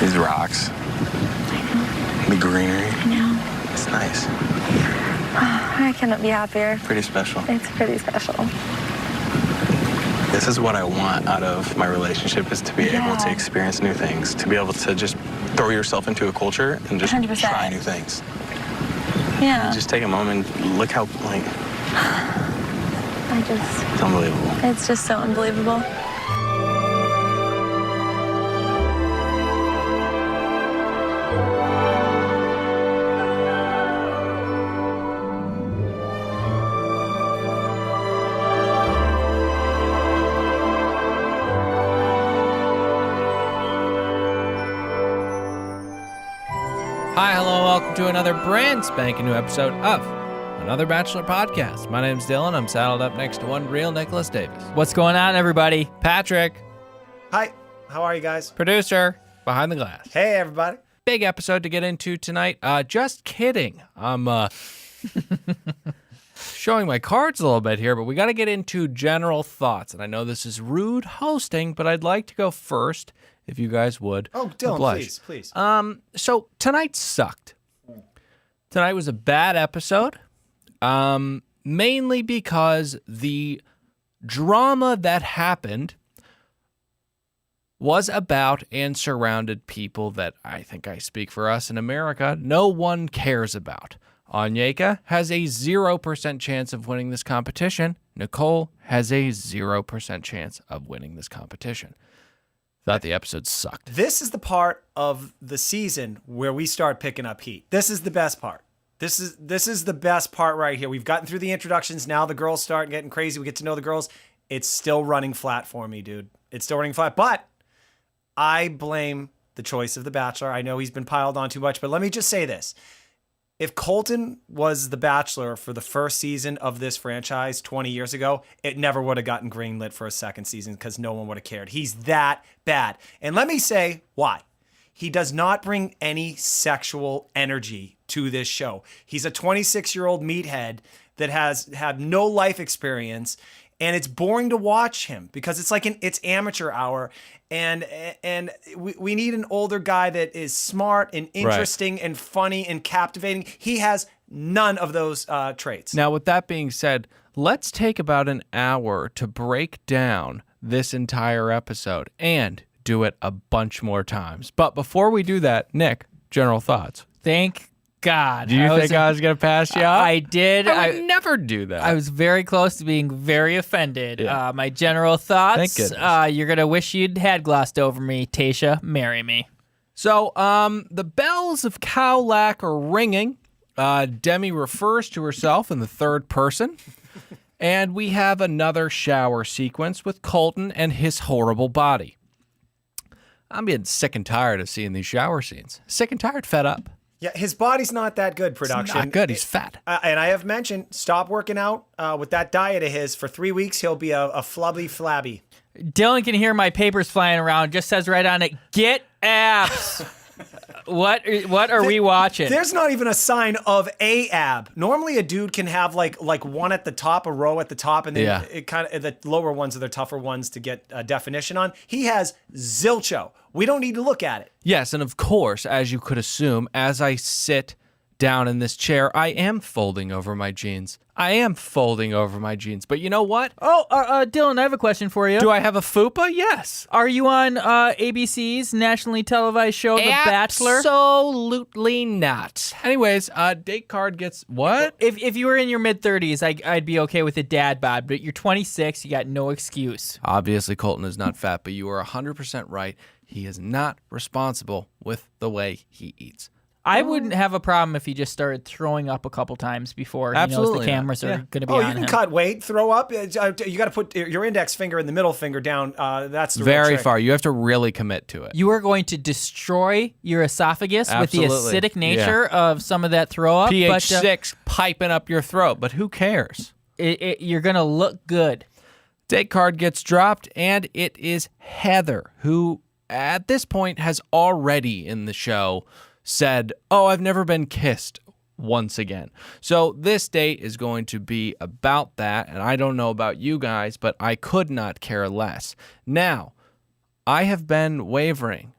These rocks. I The greenery. know. I know. It's nice. I cannot be happier. Pretty special. It's pretty special. This is what I want out of my relationship, is to be able to experience new things, to be able to just throw yourself into a culture and just 100%. try new things. Yeah. Just take a moment, look how, like, it's unbelievable. It's just so unbelievable. Hi, hello, welcome to another brand spanking new episode of another Bachelor podcast. My name's Dylan. I'm saddled up next to one real Nicholas Davis. What's going on, everybody? Patrick, Hi, how are you guys? producer, behind the glass. Hey, everybody. Big episode to get into tonight. Just kidding. I'm showing my cards a little bit here, but we got to get into general thoughts. And I know this is rude hosting, but I'd like to go first, if you guys would. Oh, Dylan, oblige. please. So tonight sucked. Tonight was a bad episode, mainly because the drama that happened was about and surrounded people that I think I speak for us in America no one cares about. Onyeka has a 0% chance of winning this competition. Nicole has a 0% chance of winning this competition. Thought the episode sucked. This is the part of the season where we start picking up heat. This is the best part. This is the best part right here. We've gotten through the introductions. Now the girls start getting crazy. We get to know the girls. It's still running flat for me, dude. It's still running flat. But I blame the choice of The Bachelor. I know he's been piled on too much, but let me just say this. If Colton was The Bachelor for the first season of this franchise 20 years ago, it never would have gotten greenlit for a second season because no one would have cared. He's that bad. And let me say why. He does not bring any sexual energy to this show. He's a 26-year-old meathead that has had no life experience, and it's boring to watch him because it's like it's amateur hour, and we need an older guy that is smart and interesting and funny and captivating. He has none of those traits. Now, with that being said, let's take about an hour to break down this entire episode and do it a bunch more times. But before we do that, Nick, general thoughts. Thank God. Do you think I was going to pass you up? I did. I would never do that. I was very close to being very offended. Yeah. My general thoughts, Thank goodness. you're going to wish you'd had glossed over me. Tasha, marry me. So, the bells of Cowlack are ringing. Demi refers to herself in the third person. And we have another shower sequence with Colton and his horrible body. I'm getting sick and tired of seeing these shower scenes. Sick and tired, fed up. Yeah, his body's not that good, production. Not good. He's fat. And I have mentioned, stop working out with that diet of his. For 3 weeks, he'll be a flubby flabby. Dylan can hear my papers flying around. Just says right on it, get abs. What are we watching? There's not even a sign of a ab. Normally, a dude can have like one at the top, a row at the top, and then it kind of the lower ones are the tougher ones to get a definition on. He has zilcho. We don't need to look at it. Yes, and of course, as you could assume, as I sit down in this chair, I am folding over my jeans. But you know what? Oh, Dylan, I have a question for you. Do I have a fupa? Yes. Are you on ABC's nationally televised show, The Bachelor? Absolutely not. Anyways, date card gets what? If you were in your mid-30s, I'd be okay with a dad bod, but you're 26, you got no excuse. Obviously, Colton is not fat, but you are 100% right. He is not responsible with the way he eats. I wouldn't have a problem if he just started throwing up a couple times before he knows the cameras are going to be on him. You can cut weight, throw up. You got to put your index finger and the middle finger down. That's the very real trick. far. You have to really commit to it. You are going to destroy your esophagus with the acidic nature of some of that throw up. pH 6 piping up your throat, but who cares? You're going to look good. Date card gets dropped, and it is Heather, who at this point has already in the show said, "Oh, I've never been kissed once again." So this date is going to be about that, and I don't know about you guys, but I could not care less. Now, I have been wavering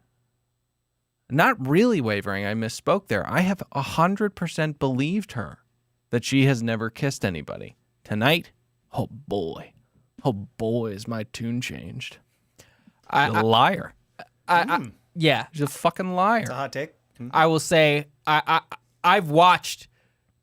not really wavering. I misspoke there. I have 100% believed her that she has never kissed anybody. Tonight, oh boy, is my tune changed. You're a liar. Yeah. She's a fucking liar. It's a hot take. I will say I've watched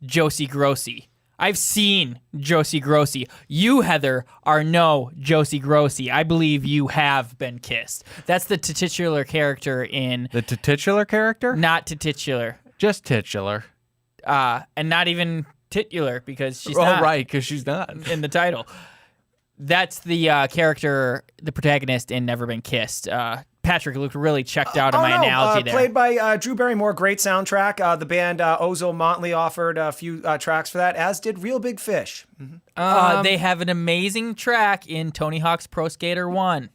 Josie Grossi. I've seen Josie Grossi. You, Heather, are no Josie Grossi. I believe you have been kissed. That's the titular character in... The titular character? Not titular. Just titular. And not even titular because she's Oh, not right, because she's not. in the title. That's the character, the protagonist in Never Been Kissed. Patrick looked really checked out on my analogy there. Played by Drew Barrymore, great soundtrack. The band Ozo Motley offered a few tracks for that, as did Real Big Fish. They have an amazing track in Tony Hawk's Pro Skater 1. You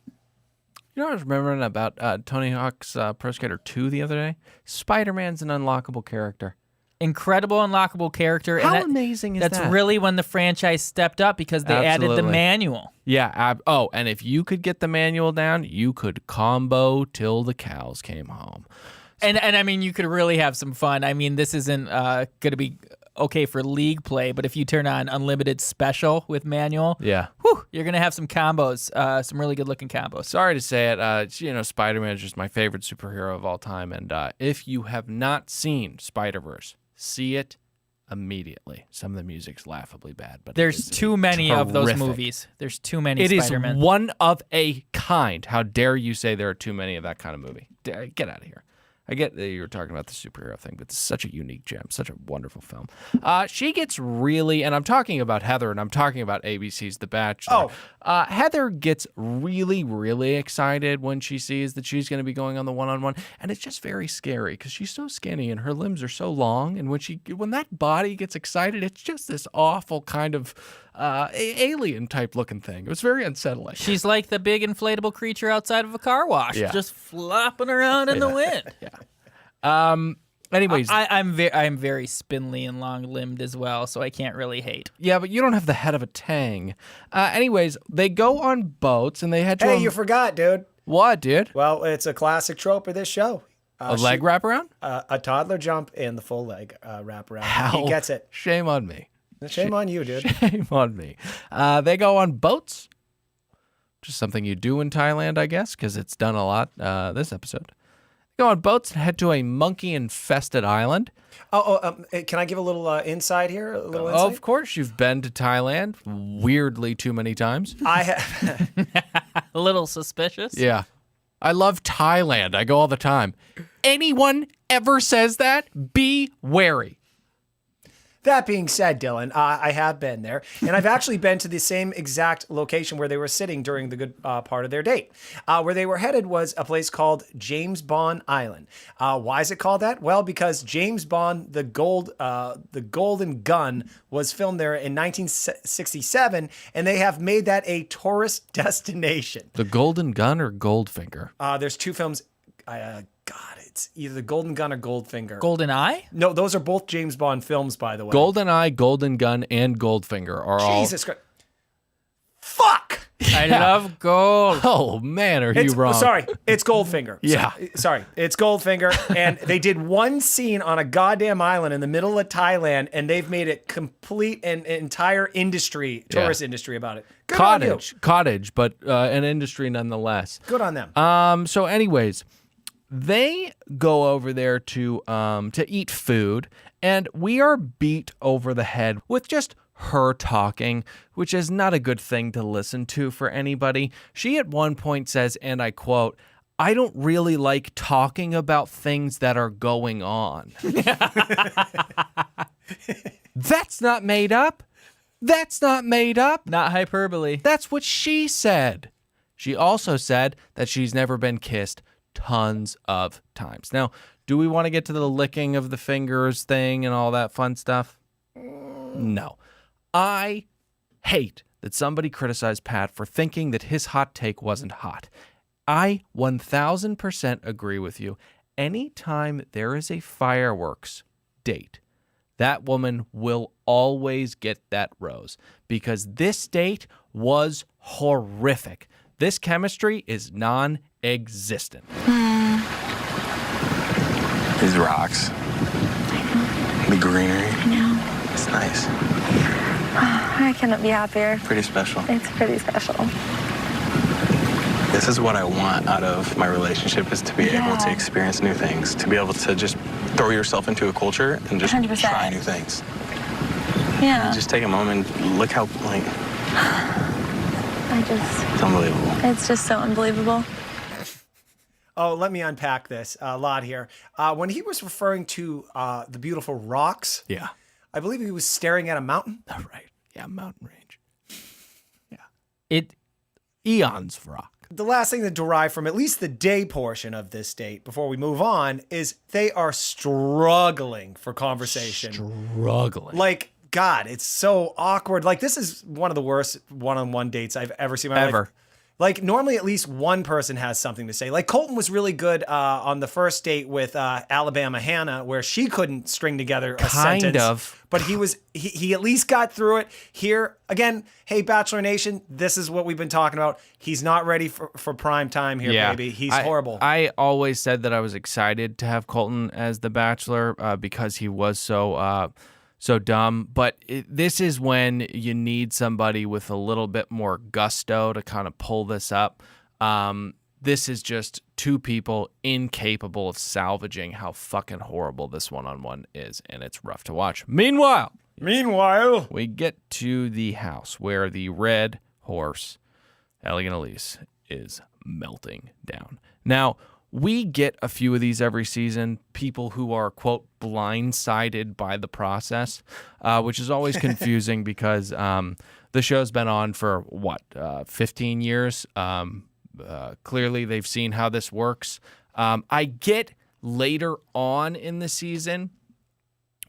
know what I was remembering about Tony Hawk's Pro Skater 2 the other day? Spider-Man's an unlockable character. Incredible unlockable character. How and amazing is that? That's really when the franchise stepped up because they added the Absolutely. manual. Yeah. And if you could get the manual down, you could combo till the cows came home. And I mean, you could really have some fun. I mean, this isn't going to be okay for league play, but if you turn on Unlimited Special with manual, Yeah. you're going to have some combos, some really good-looking combos. Sorry to say it, Spider-Man is just my favorite superhero of all time. And if you have not seen Spider-Verse, see it immediately. Some of the music's laughably bad, but There's too many of those terrific. movies. There's too many It is Spider-Man. one of a kind. How dare you say there are too many of that kind of movie? Get out of here. I get that you were talking about the superhero thing, but it's such a unique gem, such a wonderful film. She gets really, and I'm talking about Heather, and I'm talking about ABC's The Bachelor. Heather gets really, really excited when she sees that she's going to be going on the one-on-one, and it's just very scary because she's so skinny and her limbs are so long, and when that body gets excited, it's just this awful kind of alien type looking thing. It was very unsettling. She's like the big inflatable creature outside of a car wash, Yeah. just flopping around in the wind. Anyways, I'm very spindly and long-limbed as well, so I can't really hate. yeah, but you don't have the head of a tang. Anyways, they go on boats and they head to Hey, you forgot, dude. What, dude? Well, it's a classic trope of this show. A leg wraparound? A toddler jump and the full leg wraparound. He gets it. Shame on me. Shame on you, dude. Shame on me. They go on boats, just something you do in Thailand, I guess, because it's done a lot this episode. They go on boats and head to a monkey-infested island. Can I give a little insight here? A little insight? Of course, you've been to Thailand weirdly too many times. I have. A little suspicious. Yeah. I love Thailand. I go all the time. Anyone ever says that, be wary. That being said, Dylan, I have been there, and I've actually been to the same exact location where they were sitting during the good part of their date. Where they were headed was a place called James Bond Island. Why is it called that? Well, because James Bond, the Golden Gun, was filmed there in 1967, and they have made that a tourist destination. The Golden Gun or Goldfinger? There's two films. It's either the Golden Gun or Goldfinger. Golden Eye? No, those are both James Bond films, by the way. GoldenEye, Golden Gun, and Goldfinger are all... Jesus Christ. Fuck! I love gold. Oh, man, are you wrong? Sorry, it's Goldfinger. Yeah. Sorry, it's Goldfinger. And they did one scene on a goddamn island in the middle of Thailand, and they've made it complete an entire industry, tourist industry about it. Good on you. Cottage, but an industry nonetheless. Good on them. So anyways, they go over there to eat food, and we are beat over the head with just her talking, which is not a good thing to listen to for anybody. She at one point says, and I quote, "I don't really like talking about things that are going on." That's not made up. That's not made up. Not hyperbole. That's what she said. She also said that she's never been kissed tons of times. Now, do we want to get to the licking of the fingers thing and all that fun stuff? No. I hate that somebody criticized Pat for thinking that his hot take wasn't hot. I 1000% agree with you. Anytime there is a fireworks date, that woman will always get that rose because this date was horrific. This chemistry is non-existent. These rocks. The greenery. I know. It's nice. I cannot be happier. Pretty special. It's pretty special. This is what I want out of my relationship, is to be able to experience new things, to be able to just throw yourself into a culture and just 100%. try new things. Yeah. Just take a moment, look how, like, it's unbelievable. It's just so unbelievable. Oh, let me unpack this a lot here. When he was referring to the beautiful rocks, Yeah. I believe he was staring at a mountain. Right. Yeah, mountain range. Yeah. It Eons of rock. The last thing to derive from at least the day portion of this date before we move on is they are struggling for conversation. Struggling. Like, God, it's so awkward. Like, this is one of the worst one-on-one dates I've ever seen in my life. Like, normally at least one person has something to say. Like, Colton was really good on the first date with Alabama Hannah, where she couldn't string together a sentence. But he at least got through it. Here, again, hey, Bachelor Nation, this is what we've been talking about. He's not ready for prime time here, baby. He's horrible. I always said that I was excited to have Colton as the Bachelor because he was so dumb. But this is when you need somebody with a little bit more gusto to kind of pull this up. This is just two people incapable of salvaging how fucking horrible this one-on-one is, and it's rough to watch. Meanwhile, we get to the house where the red horse, Elegant Elise, is melting down. Now, we get a few of these every season, people who are, quote, blindsided by the process, which is always confusing because the show's been on for, 15 years? Clearly, they've seen how this works. I get later on in the season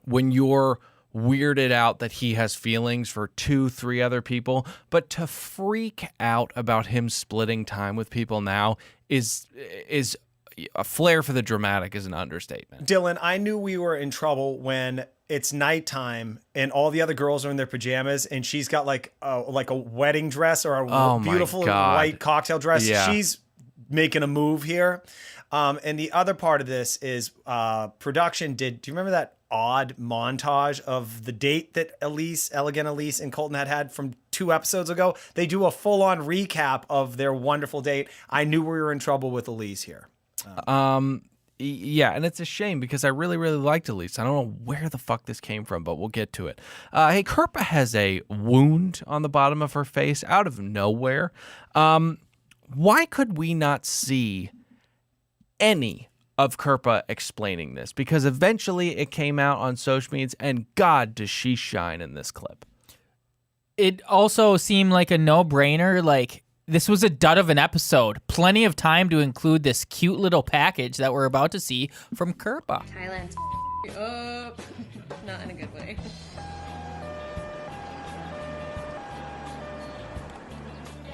when you're weirded out that he has feelings for 2-3 other people, but to freak out about him splitting time with people now is a flair for the dramatic is an understatement. Dylan, I knew we were in trouble when it's nighttime and all the other girls are in their pajamas and she's got like a wedding dress or a beautiful white cocktail dress. Yeah. She's making a move here. And the other part of this is production do you remember that odd montage of the date that Elegant Elise and Colton had from 2 episodes ago? They do a full-on recap of their wonderful date. I knew we were in trouble with Elise here. Yeah, and it's a shame because I really, really liked Elise. I don't know where the fuck this came from, but we'll get to it. Hey, Kirpa has a wound on the bottom of her face out of nowhere. Why could we not see any of Kirpa explaining this? Because eventually it came out on social media, and God, does she shine in this clip. It also seemed like a no-brainer, like, this was a dud of an episode. Plenty of time to include this cute little package that we're about to see from Kirpa. Thailand's up. Not in a good way.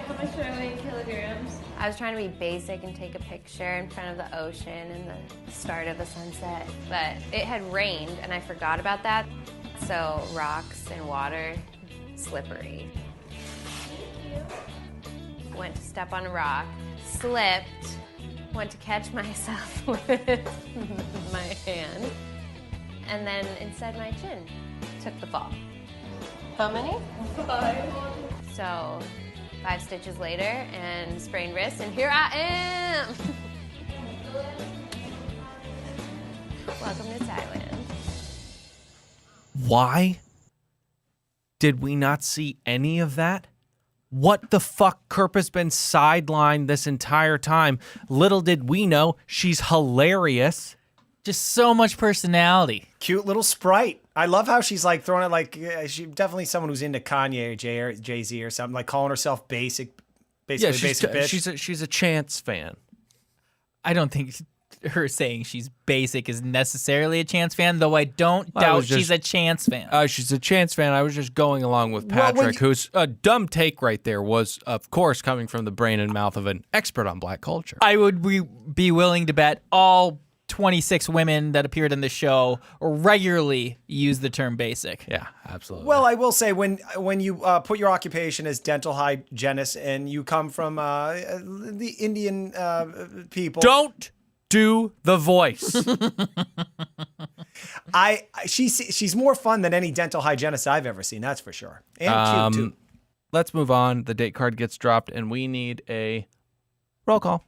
How much do I weigh in kilograms? I was trying to be basic and take a picture in front of the ocean and the start of the sunset, but it had rained and I forgot about that. So rocks and water, slippery. Went to step on a rock, slipped, went to catch myself with my hand, and then inside my chin, took the fall. How many? 5. So 5 stitches later and sprained wrist, and here I am. Welcome to Thailand. Why did we not see any of that? What the fuck? Kirpa's been sidelined this entire time. Little did we know, she's hilarious. Just so much personality. Cute little sprite. I love how she's like throwing it like she's definitely someone who's into Kanye or Jay-Z or something, like calling herself basic bitch. She's a Chance fan. I don't think her saying she's basic is necessarily a Chance fan, though I don't doubt she's a Chance fan. She's a Chance fan. I was just going along with Patrick, whose dumb take right there was, of course, coming from the brain and mouth of an expert on black culture. I would be willing to bet all 26 women that appeared in the show regularly use the term basic. Yeah, absolutely. Well, I will say when you put your occupation as dental hygienist and you come from the Indian people. Don't do the voice. She's more fun than any dental hygienist I've ever seen. That's for sure. And cute too. Let's move on. The date card gets dropped, and we need a roll call.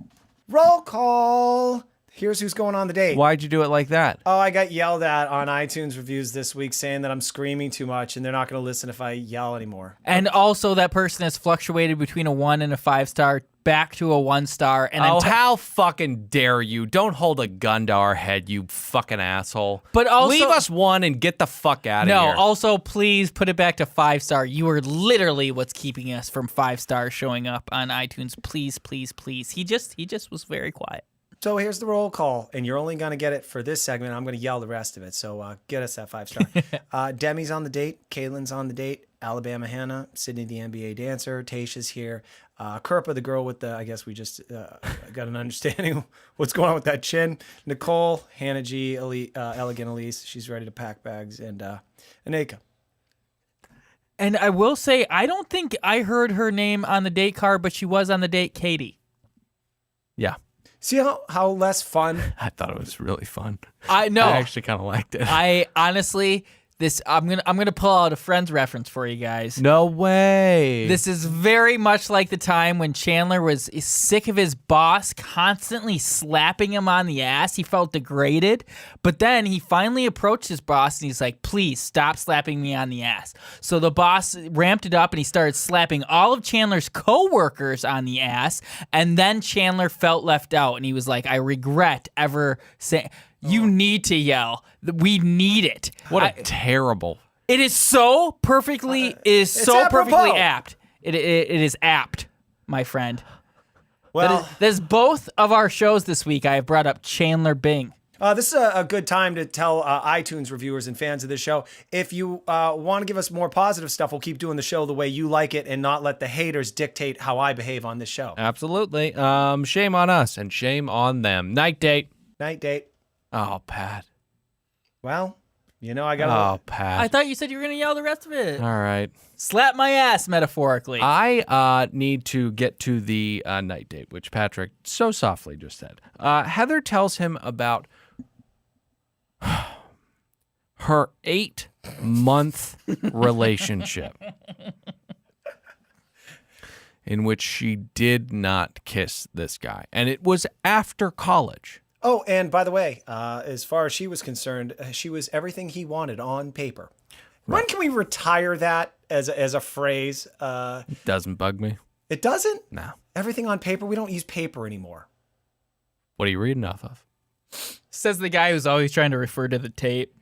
Roll call. Here's who's going on the date. Why'd you do it like that? Oh, I got yelled at on iTunes reviews this week saying that I'm screaming too much and they're not going to listen if I yell anymore. And also, that person has fluctuated between a 1 and a 5-star back to a 1-star. And Oh, how fucking dare you? Don't hold a gun to our head, you fucking asshole. But also- leave us 1 and get the fuck out of here. No, also, please put it back to 5-star. You are literally what's keeping us from 5 stars showing up on iTunes. Please, please, please. He just was very quiet. So here's the roll call, and you're only going to get it for this segment. I'm going to yell the rest of it. So get us that 5-star. Demi's on the date. Caitlin's on the date. Alabama Hannah. Sydney, the NBA dancer. Tasha's here. Kerpa, the girl with the, I guess we just got an understanding of what's going on with that chin. Nicole, Hannah G, Elegant Elise. She's ready to pack bags. And Aneka. And I will say, I don't think I heard her name on the date card, but she was on the date, Katie. Yeah. See how less fun? I thought it was really fun. I know. I actually kind of liked it. I honestly, I'm gonna pull out a Friends reference for you guys. No way. This is very much like the time when Chandler was sick of his boss constantly slapping him on the ass. He felt degraded, but then he finally approached his boss and he's like, please stop slapping me on the ass. So the boss ramped it up and he started slapping all of Chandler's coworkers on the ass, and then Chandler felt left out and he was like, I regret ever saying... You need to yell. We need it. What a terrible. It is so perfectly. Perfectly apt. It is apt, my friend. Well, there's both of our shows this week. I have brought up Chandler Bing. This is a good time to tell iTunes reviewers and fans of this show, if you want to give us more positive stuff, we'll keep doing the show the way you like it and not let the haters dictate how I behave on this show. Absolutely. Shame on us and shame on them. Night date. Night date. Oh, Pat. Well, I got Oh, Pat. I thought you said you were going to yell the rest of it. All right. Slap my ass, metaphorically. I need to get to the night date, which Patrick so softly just said. Heather tells him about her 8-month relationship in which she did not kiss this guy. And it was after college. Oh, and by the way, as far as she was concerned, she was everything he wanted on paper. Right. When can we retire that as a phrase? It doesn't bug me. It doesn't? No. Everything on paper? We don't use paper anymore. What are you reading off of? Says the guy who's always trying to refer to the tape.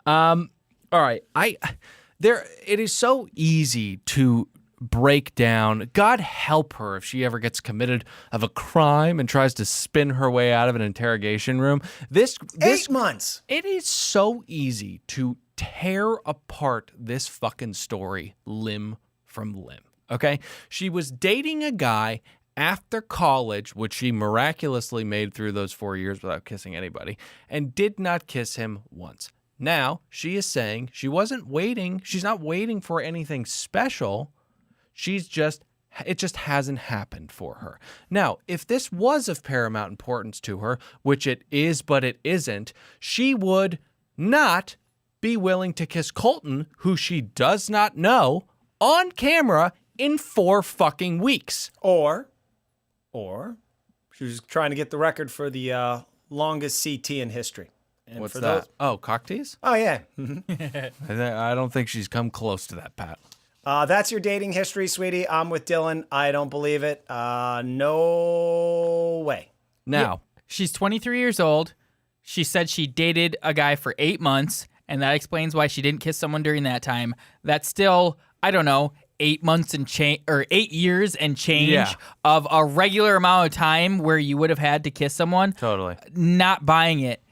All right. It is so easy to break down. God help her if she ever gets committed of a crime and tries to spin her way out of an interrogation room. This 8 months. It is so easy to tear apart this fucking story limb from limb. Okay? She was dating a guy after college, which she miraculously made through those 4 years without kissing anybody, and did not kiss him once. Now, she is saying she's not waiting for anything special. It just hasn't happened for her. Now, if this was of paramount importance to her, which it is, but it isn't, she would not be willing to kiss Colton, who she does not know, on camera in 4 fucking weeks. Or she was trying to get the record for the longest CT in history. And what's for that? Those... Oh, cock tease? Oh, yeah. I don't think she's come close to that, Pat. That's your dating history, sweetie. I'm with Dylan. I don't believe it. No way. Now, she's 23 years old. She said she dated a guy for 8 months, and that explains why she didn't kiss someone during that time. That's still, I don't know, 8 months and change, or 8 years and change of a regular amount of time where you would have had to kiss someone. Totally. Not buying it.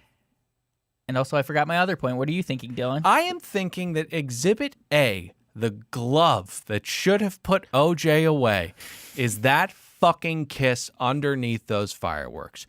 And also, I forgot my other point. What are you thinking, Dylan? I am thinking that Exhibit A, the glove that should have put OJ away, is that fucking kiss underneath those fireworks.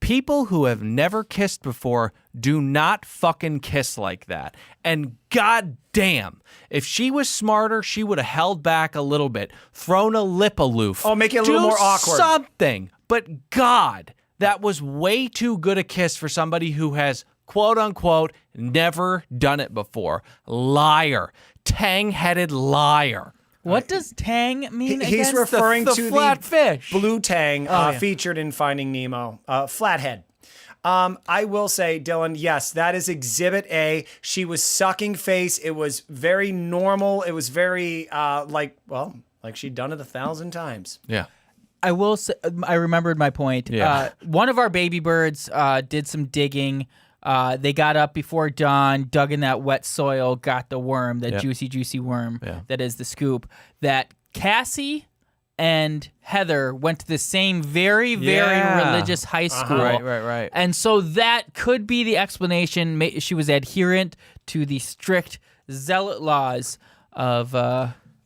People who have never kissed before do not fucking kiss like that. And goddamn, if she was smarter, she would have held back a little bit, thrown a lip aloof. Oh, make it a little more awkward. Something. But God, that was way too good a kiss for somebody who has, quote unquote, never done it before. Liar. Tang-headed liar. What does tang mean? He's again? referring the to flat the fish. blue tang featured in Finding Nemo, flathead. I will say, Dylan, yes, that is Exhibit A. She was sucking face. It was very normal. It was very like she'd done it 1,000 times. Yeah. I will say, I remembered my point. Yeah. One of our baby birds did some digging. They got up before dawn, dug in that wet soil, got the worm, that juicy worm that is the scoop. That Cassie and Heather went to the same very religious high school. Right. And so that could be the explanation. She was adherent to the strict zealot laws of...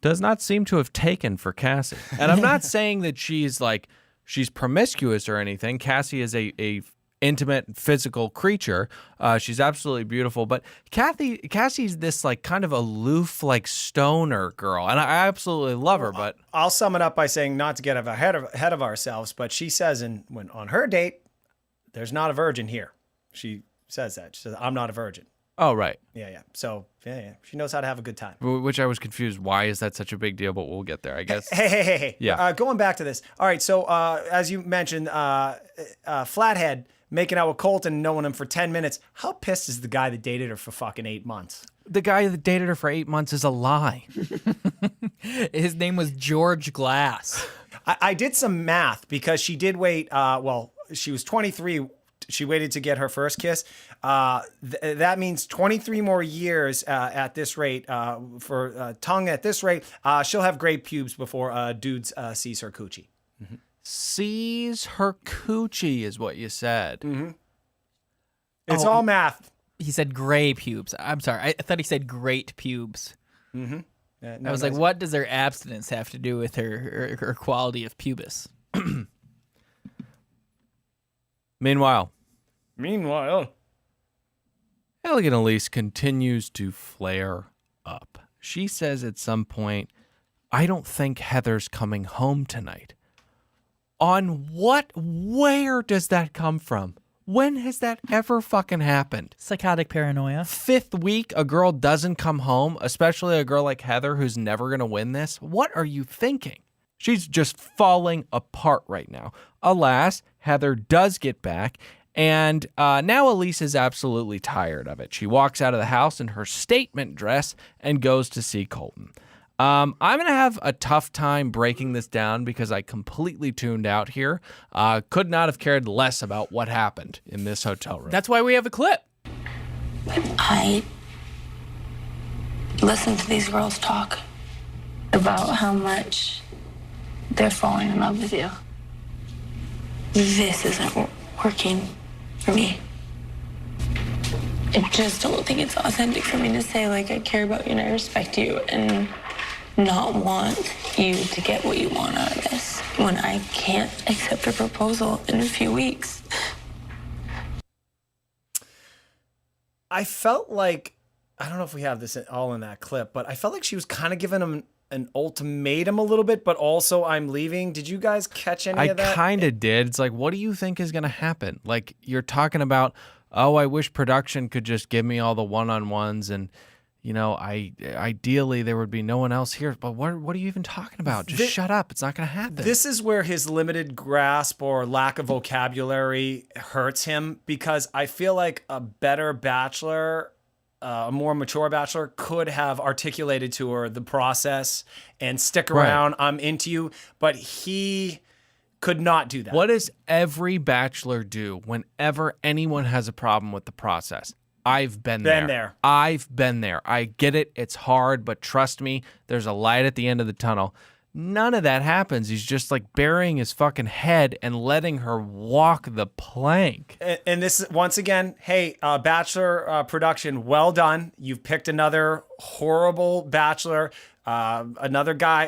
Does not seem to have taken for Cassie. And I'm not saying that she's promiscuous or anything. Cassie is a intimate physical creature. She's absolutely beautiful. But Cassie's this like kind of aloof, like stoner girl. And I absolutely love her. But I'll sum it up by saying, not to get ahead of ourselves, but she says when on her date, there's not a virgin here. She says that. She says, I'm not a virgin. oh, right. Yeah. So, yeah. She knows how to have a good time. Which I was confused. Why is that such a big deal? But we'll get there, I guess. Hey. Yeah. Going back to this. All right. So, as you mentioned, Flathead making out with Colton, knowing him for 10 minutes. How pissed is the guy that dated her for fucking 8 months? The guy that dated her for 8 months is a lie. His name was George Glass. I did some math because she did wait. She was 23. She waited to get her first kiss. That means 23 more years at this rate for tongue at this rate. She'll have gray pubes before dudes sees her coochie. Mm-hmm. Sees her coochie is what you said. Mm-hmm. It's all math. He said gray pubes. I'm sorry. I thought he said great pubes. Mm-hmm. I was like, what does her abstinence have to do with her quality of pubis? Meanwhile, Elegant Elise continues to flare up. She says at some point, I don't think Heather's coming home tonight. Where does that come from? When has that ever fucking happened? Psychotic paranoia. Fifth week, a girl doesn't come home, especially a girl like Heather who's never going to win this. What are you thinking? She's just falling apart right now. Alas, Heather does get back, and now Elise is absolutely tired of it. She walks out of the house in her statement dress and goes to see Colton. I'm going to have a tough time breaking this down because I completely tuned out here. Could not have cared less about what happened in this hotel room. That's why we have a clip. I listen to these girls talk about how much they're falling in love with you. This isn't working for me. I just don't think it's authentic for me to say, like, I care about you and I respect you and not want you to get what you want out of this when I can't accept a proposal in a few weeks. I felt like, I don't know if we have this all in that clip, but I felt like she was kind of giving him an ultimatum a little bit, but also I'm leaving. Did you guys catch any of that? I kind of did. It's like, what do you think is going to happen? Like, you're talking about, oh, I wish production could just give me all the one-on-ones and, you know, ideally there would be no one else here. But what are you even talking about? Just shut up. It's not going to happen. This is where his limited grasp or lack of vocabulary hurts him, because I feel like a better bachelor, a more mature bachelor, could have articulated to her the process and stick around. Right. I'm into you. But he could not do that. What does every bachelor do whenever anyone has a problem with the process? I've been there. I've been there. I get it. It's hard, but trust me, there's a light at the end of the tunnel. None of that happens. He's just like burying his fucking head and letting her walk the plank. And this, once again, hey, Bachelor production, well done. You've picked another horrible bachelor, another guy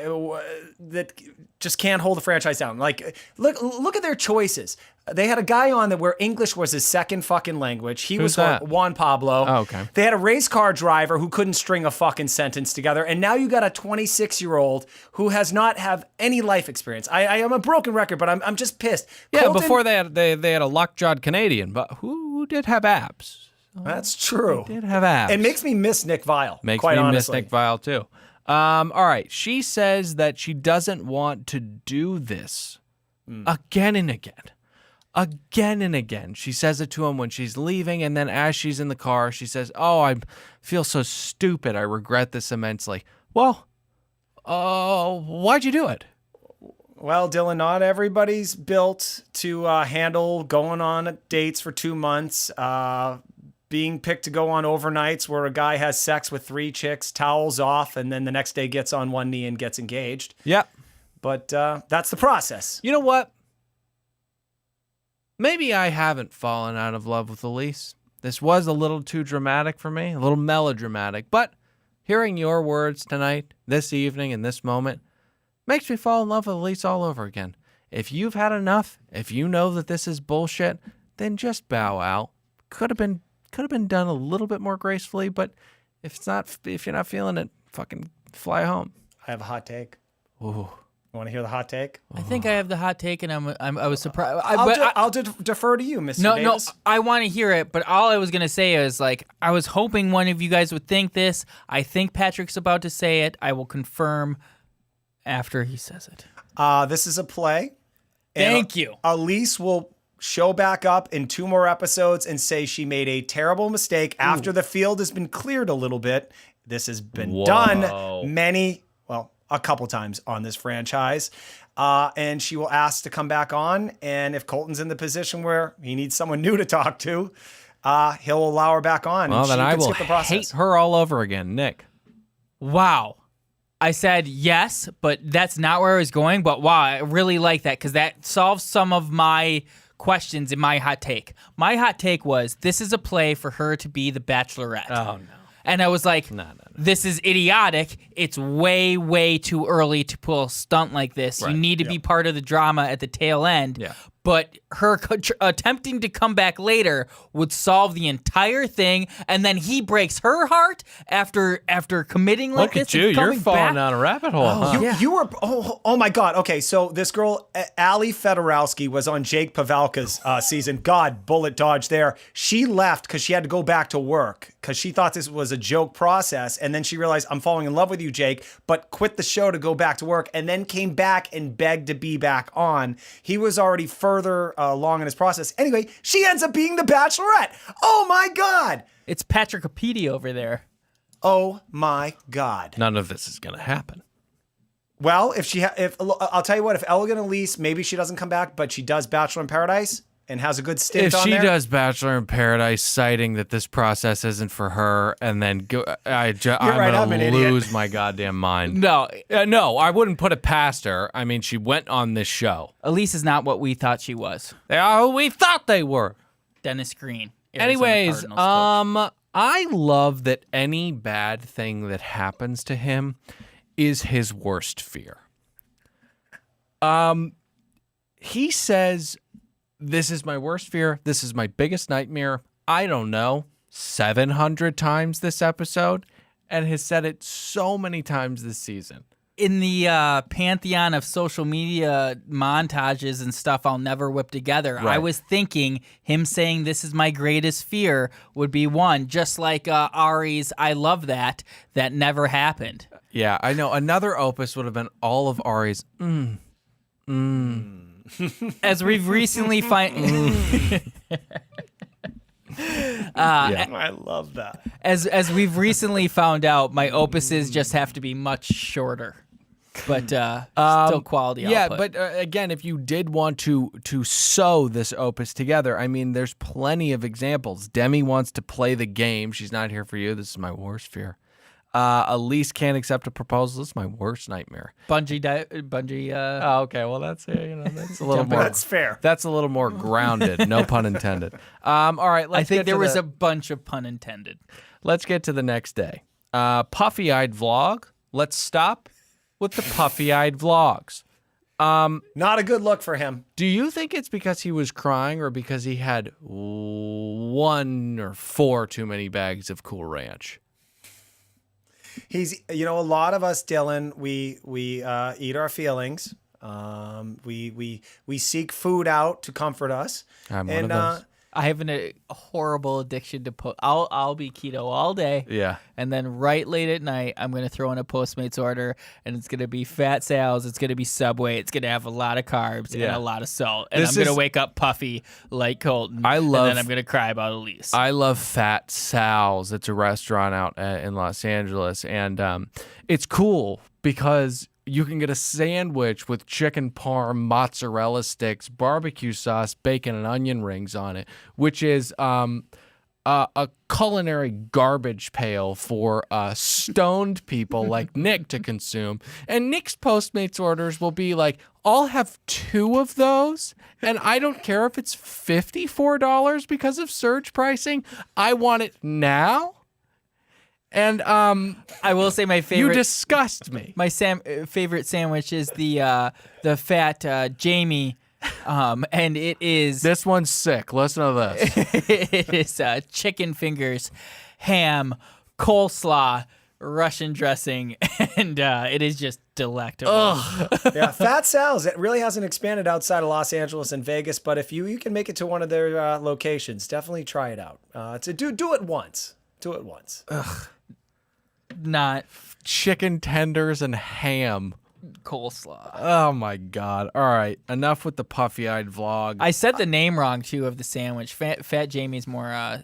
that just can't hold the franchise down. Like, look at their choices. They had a guy on that where English was his second fucking language. He was that? Juan Pablo. Oh, okay. They had a race car driver who couldn't string a fucking sentence together. And now you got a 26-year-old who has not have any life experience. I am a broken record, but I'm just pissed. Yeah, Colton- before they had a lockjawed Canadian, but who did have abs? That's true. Did have abs. It makes me miss Nick Vile. Makes quite me honestly. miss Nick Vile too. All right. She says that she doesn't want to do this again and again. Again and again. She says it to him when she's leaving, and then as she's in the car, she says, "Oh, I feel so stupid. I regret this immensely." Well, why'd you do it? Well, Dylan, not everybody's built to handle going on dates for 2 months, being picked to go on overnights where a guy has sex with 3 chicks, towels off, and then the next day gets on one knee and gets engaged. Yep. But that's the process. You know what? Maybe I haven't fallen out of love with Elise. This was a little too dramatic for me, a little melodramatic. But hearing your words tonight, this evening, in this moment, makes me fall in love with Elise all over again. If you've had enough, if you know that this is bullshit, then just bow out. Could have been done a little bit more gracefully, but if you're not feeling it, fucking fly home. I have a hot take. Ooh. You want to hear the hot take? I think I have the hot take, and I was surprised. I'll defer to you, Mr. Davis. No, I want to hear it, but all I was going to say is, like, I was hoping one of you guys would think this. I think Patrick's about to say it. I will confirm after he says it. This is a play. And Thank you. Elise will show back up in 2 more episodes and say she made a terrible mistake after the field has been cleared a little bit. This has been done a couple times on this franchise. And she will ask to come back on. And if Colton's in the position where he needs someone new to talk to, he'll allow her back on. Well, and then she I can will skip the process. hate her all over again, Nick. Wow. I said yes, but that's not where I was going. But wow, I really like that because that solves some of my questions in my hot take. My hot take was this is a play for her to be the Bachelorette. Oh, no. And I was like, No. this is idiotic. It's way, way too early to pull a stunt like this. Right. You need to be part of the drama at the tail end. Yeah. But her attempting to come back later would solve the entire thing, and then he breaks her heart after committing like Look this. at you. and You're coming falling back. down a rabbit hole, huh? You were, oh my God. Okay, so this girl, Ali Fedorowski, was on Jake Pavelka's season. God, bullet dodge there. She left because she had to go back to work because she thought this was a joke process. And then she realized, I'm falling in love with you, Jake, but quit the show to go back to work and then came back and begged to be back on. He was already further along in his process. Anyway, she ends up being the Bachelorette. Oh my God. It's Patrick Apidi over there. Oh my God. None of this is going to happen. Well, if I'll tell you what, if Elegant Elise, maybe she doesn't come back, but she does Bachelor in Paradise and has a good stint If on she there. does Bachelor in Paradise, citing that this process isn't for her, and then I'm right, I'm an going to idiot. lose my goddamn mind. No, No, I wouldn't put it past her. I mean, she went on this show. Elise is not what we thought she was. They are who we thought they were. Dennis Green. Arizona Anyways, Cardinals coach. I love that any bad thing that happens to him is his worst fear. He says, this is my worst fear. This is my biggest nightmare. I don't know, 700 times this episode, and has said it so many times this season. In the pantheon of social media montages and stuff I'll never whip together, I Right. was thinking him saying this is my greatest fear would be one, just like Ari's I love that never happened. Yeah, I know. Another opus would have been all of Ari's As we've recently I love that. as we've recently found out, my opuses just have to be much shorter. But still quality Yeah, output. but again, if you did want to sew this opus together, I mean, there's plenty of examples. Demi wants to play the game. She's not here for you. This is my worst fear. Elise can't accept a proposal. This is my worst nightmare. Bungee. Oh, okay. Well, that's that's a little more. That's fair. That's a little more grounded. No pun intended. All right. Let's I think get there to was the- a bunch of pun intended. Let's get to the next day. Puffy-eyed vlog. Let's stop with the puffy-eyed vlogs. Not a good look for him. Do you think it's because he was crying or because he had 1 or 4 too many bags of Cool Ranch? He's, a lot of us, Dylan, we eat our feelings. We seek food out to comfort us. I'm one of those. I have a horrible addiction to I'll be keto all day. Yeah. And then right late at night, I'm going to throw in a Postmates order, and it's going to be Fat Sal's. It's going to be Subway. It's going to have a lot of carbs and a lot of salt. And I'm going to wake up puffy like Colton. And then I'm going to cry about Elise. I love Fat Sal's. It's a restaurant out in Los Angeles. And it's cool because you can get a sandwich with chicken parm, mozzarella sticks, barbecue sauce, bacon, and onion rings on it, which is a culinary garbage pail for stoned people like Nick to consume. And Nick's Postmates orders will be like, I'll have 2 of those, and I don't care if it's $54 because of surge pricing. I want it now. And I will say my favorite. You disgust me. My favorite sandwich is the fat Jamie, and it is. This one's sick. Listen to this. It is chicken fingers, ham, coleslaw, Russian dressing, and it is just delectable. Yeah, Fat Sal's. It really hasn't expanded outside of Los Angeles and Vegas, but if you can make it to one of their locations, definitely try it out. Do it once. Do it once. Ugh. Not chicken tenders and ham. Coleslaw. Oh my God. All right. Enough with the puffy-eyed vlog. I said the name wrong too of the sandwich. Fat Jamie's more I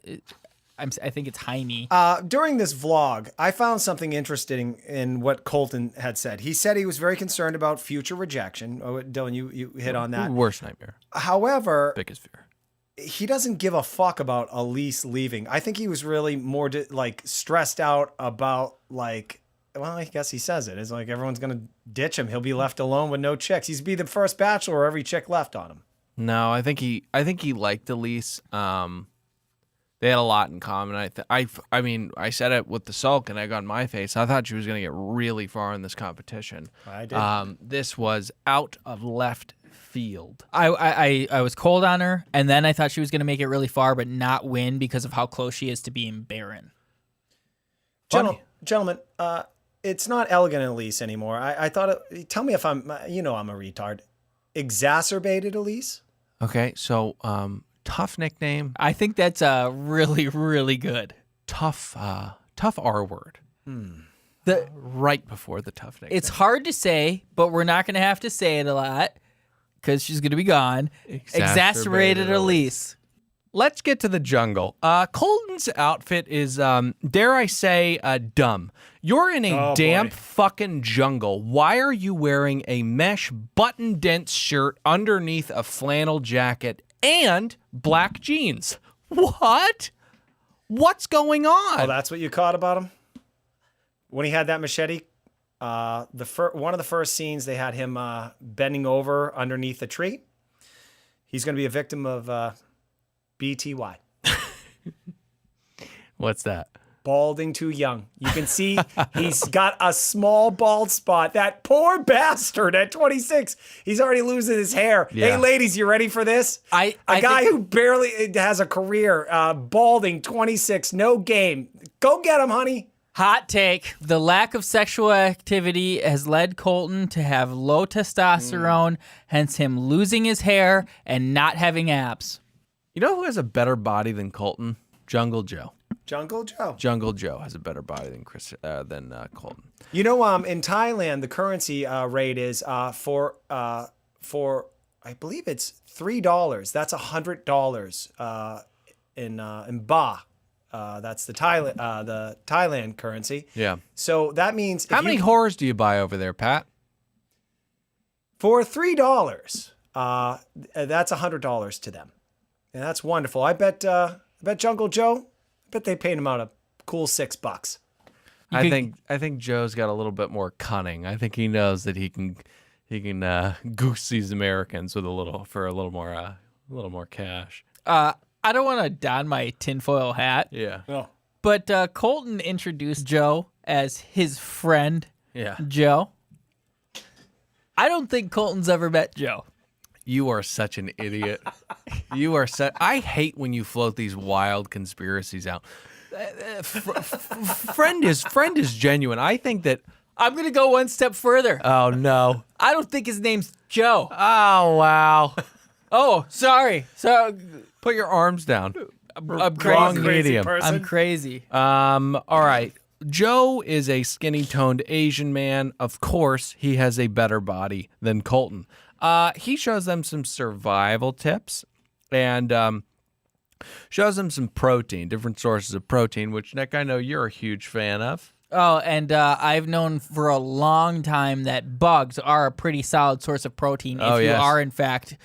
think it's Jaime. During this vlog, I found something interesting in what Colton had said. He said he was very concerned about future rejection. Oh, Dylan, you hit on that. Worst nightmare. However, biggest fear. He doesn't give a fuck about Elise leaving. I think he was really more stressed out about well, I guess he says it. It's like everyone's going to ditch him. He'll be left alone with no chicks. He's be the first bachelor where every chick left on him. No, I think he liked Elise. They had a lot in common. I mean, I said it with the sulk and egg on my face. I thought she was going to get really far in this competition. I did. This was out of left field. I was cold on her, and then I thought she was going to make it really far, but not win because of how close she is to being barren. Gentlemen, it's not Elegant Elise anymore. I thought tell me if I'm I'm a retard. Exacerbated Elise? Okay, so tough nickname. I think that's really, really good. Tough R word. Right before the tough nickname. It's hard to say, but we're not going to have to say it a lot because she's going to be gone. Exacerbated Elise. Let's get to the jungle. Colton's outfit is, dare I say, dumb. You're in a damp fucking jungle. Why are you wearing a mesh button-dent shirt underneath a flannel jacket and black jeans? What? What's going on? Oh, that's what you caught about him? When he had that machete? One of the first scenes, they had him bending over underneath a tree. He's going to be a victim of BTY. What's that? Balding too young. You can see he's got a small bald spot. That poor bastard at 26. He's already losing his hair. Yeah. Hey, ladies, you ready for this? A guy who barely has a career, balding, 26, no game. Go get him, honey. Hot take. The lack of sexual activity has led Colton to have low testosterone, hence him losing his hair and not having abs. You know who has a better body than Colton? Jungle Joe. Jungle Joe. Jungle Joe has a better body than Colton. You know, in Thailand, the currency rate is for I believe it's $3. That's $100 in baht. That's the Thailand currency. Yeah. So that means how many whores do you buy over there, Pat? For $3, that's $100 to them, and that's wonderful. I bet Jungle Joe. I bet they paid him out a cool $6. I think Joe's got a little bit more cunning. I think he knows that he can goose these Americans with a little more cash. I don't want to don my tinfoil hat. Yeah. Oh. But Colton introduced Joe as his friend. Yeah. Joe. I don't think Colton's ever met Joe. You are such an idiot. I hate when you float these wild conspiracies out. Friend is genuine. I think that. I'm going to go one step further. Oh no. I don't think his name's Joe. Oh wow. Oh, sorry. So Put your arms down. I'm Wrong crazy. medium. person. I'm crazy. All right. Joe is a skinny-toned Asian man. Of course, he has a better body than Colton. He shows them some survival tips and shows them some protein, different sources of protein, which, Nick, I know you're a huge fan of. Oh, and I've known for a long time that bugs are a pretty solid source of protein if you are, in fact,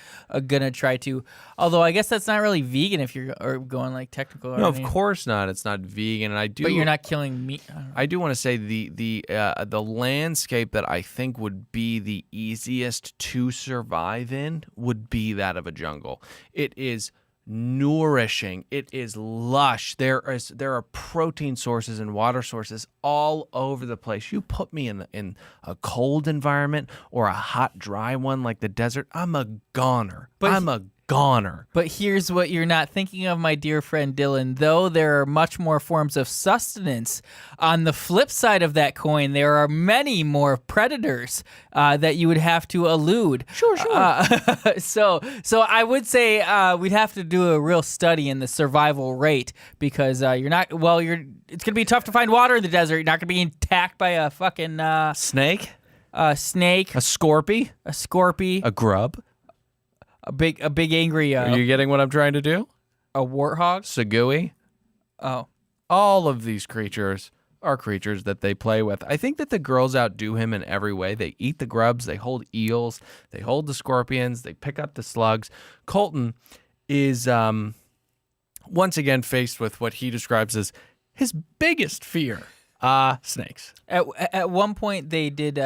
gonna try to. Although I guess that's not really vegan if you're going like technical. No, of course not. It's not vegan, and I do. But you're not killing meat. I do want to say the landscape that I think would be the easiest to survive in would be that of a jungle. It is nourishing. It is lush. There are protein sources and water sources all over the place. You put me in a cold environment or a hot, dry one like the desert, I'm a goner. I'm a goner. But here's what you're not thinking of, my dear friend Dylan. Though there are much more forms of sustenance, on the flip side of that coin, there are many more predators that you would have to elude. Sure. So I would say we'd have to do a real study in the survival rate because it's going to be tough to find water in the desert. You're not going to be attacked by a fucking Snake? snake, A scorpy? a scorpion, A grub? a big angry Are you getting what I'm trying to do? a warthog. Sagui? Oh. All of these creatures are creatures that they play with. I think that the girls outdo him in every way. They eat the grubs, they hold eels, they hold the scorpions, they pick up the slugs. Colton is once again faced with what he describes as his biggest fear. Snakes. At one point they did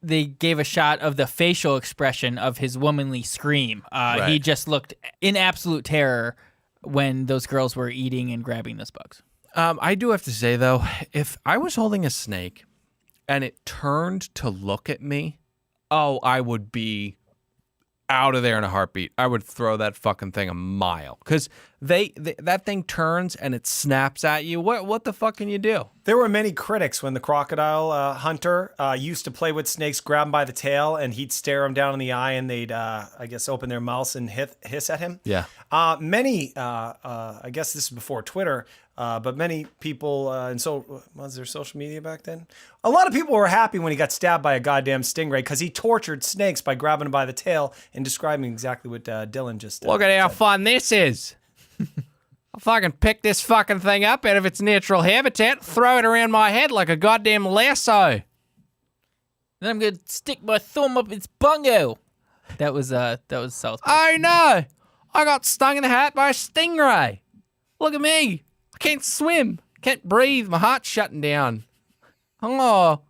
they gave a shot of the facial expression of his womanly scream. Right. He just looked in absolute terror when those girls were eating and grabbing those bugs. I do have to say, though, if I was holding a snake and it turned to look at me, I would be out of there in a heartbeat. I would throw that fucking thing a mile because that thing turns and it snaps at you. What the fuck can you do? There were many critics when the crocodile hunter used to play with snakes, grab them by the tail, and he'd stare them down in the eye, and they'd, I guess, open their mouths and hiss at him. Yeah. Many, I guess this is before Twitter, but many people, was there social media back then? A lot of people were happy when he got stabbed by a goddamn stingray because he tortured snakes by grabbing them by the tail and describing exactly what Dylan just Look at how said. fun this is. I'll fucking pick this fucking thing up out of its natural habitat, throw it around my head like a goddamn lasso. Then I'm gonna stick my thumb up its bungo. That was South Park. Oh no! I got stung in the hat by a stingray. Look at me. I can't swim. Can't breathe. My heart's shutting down. Oh.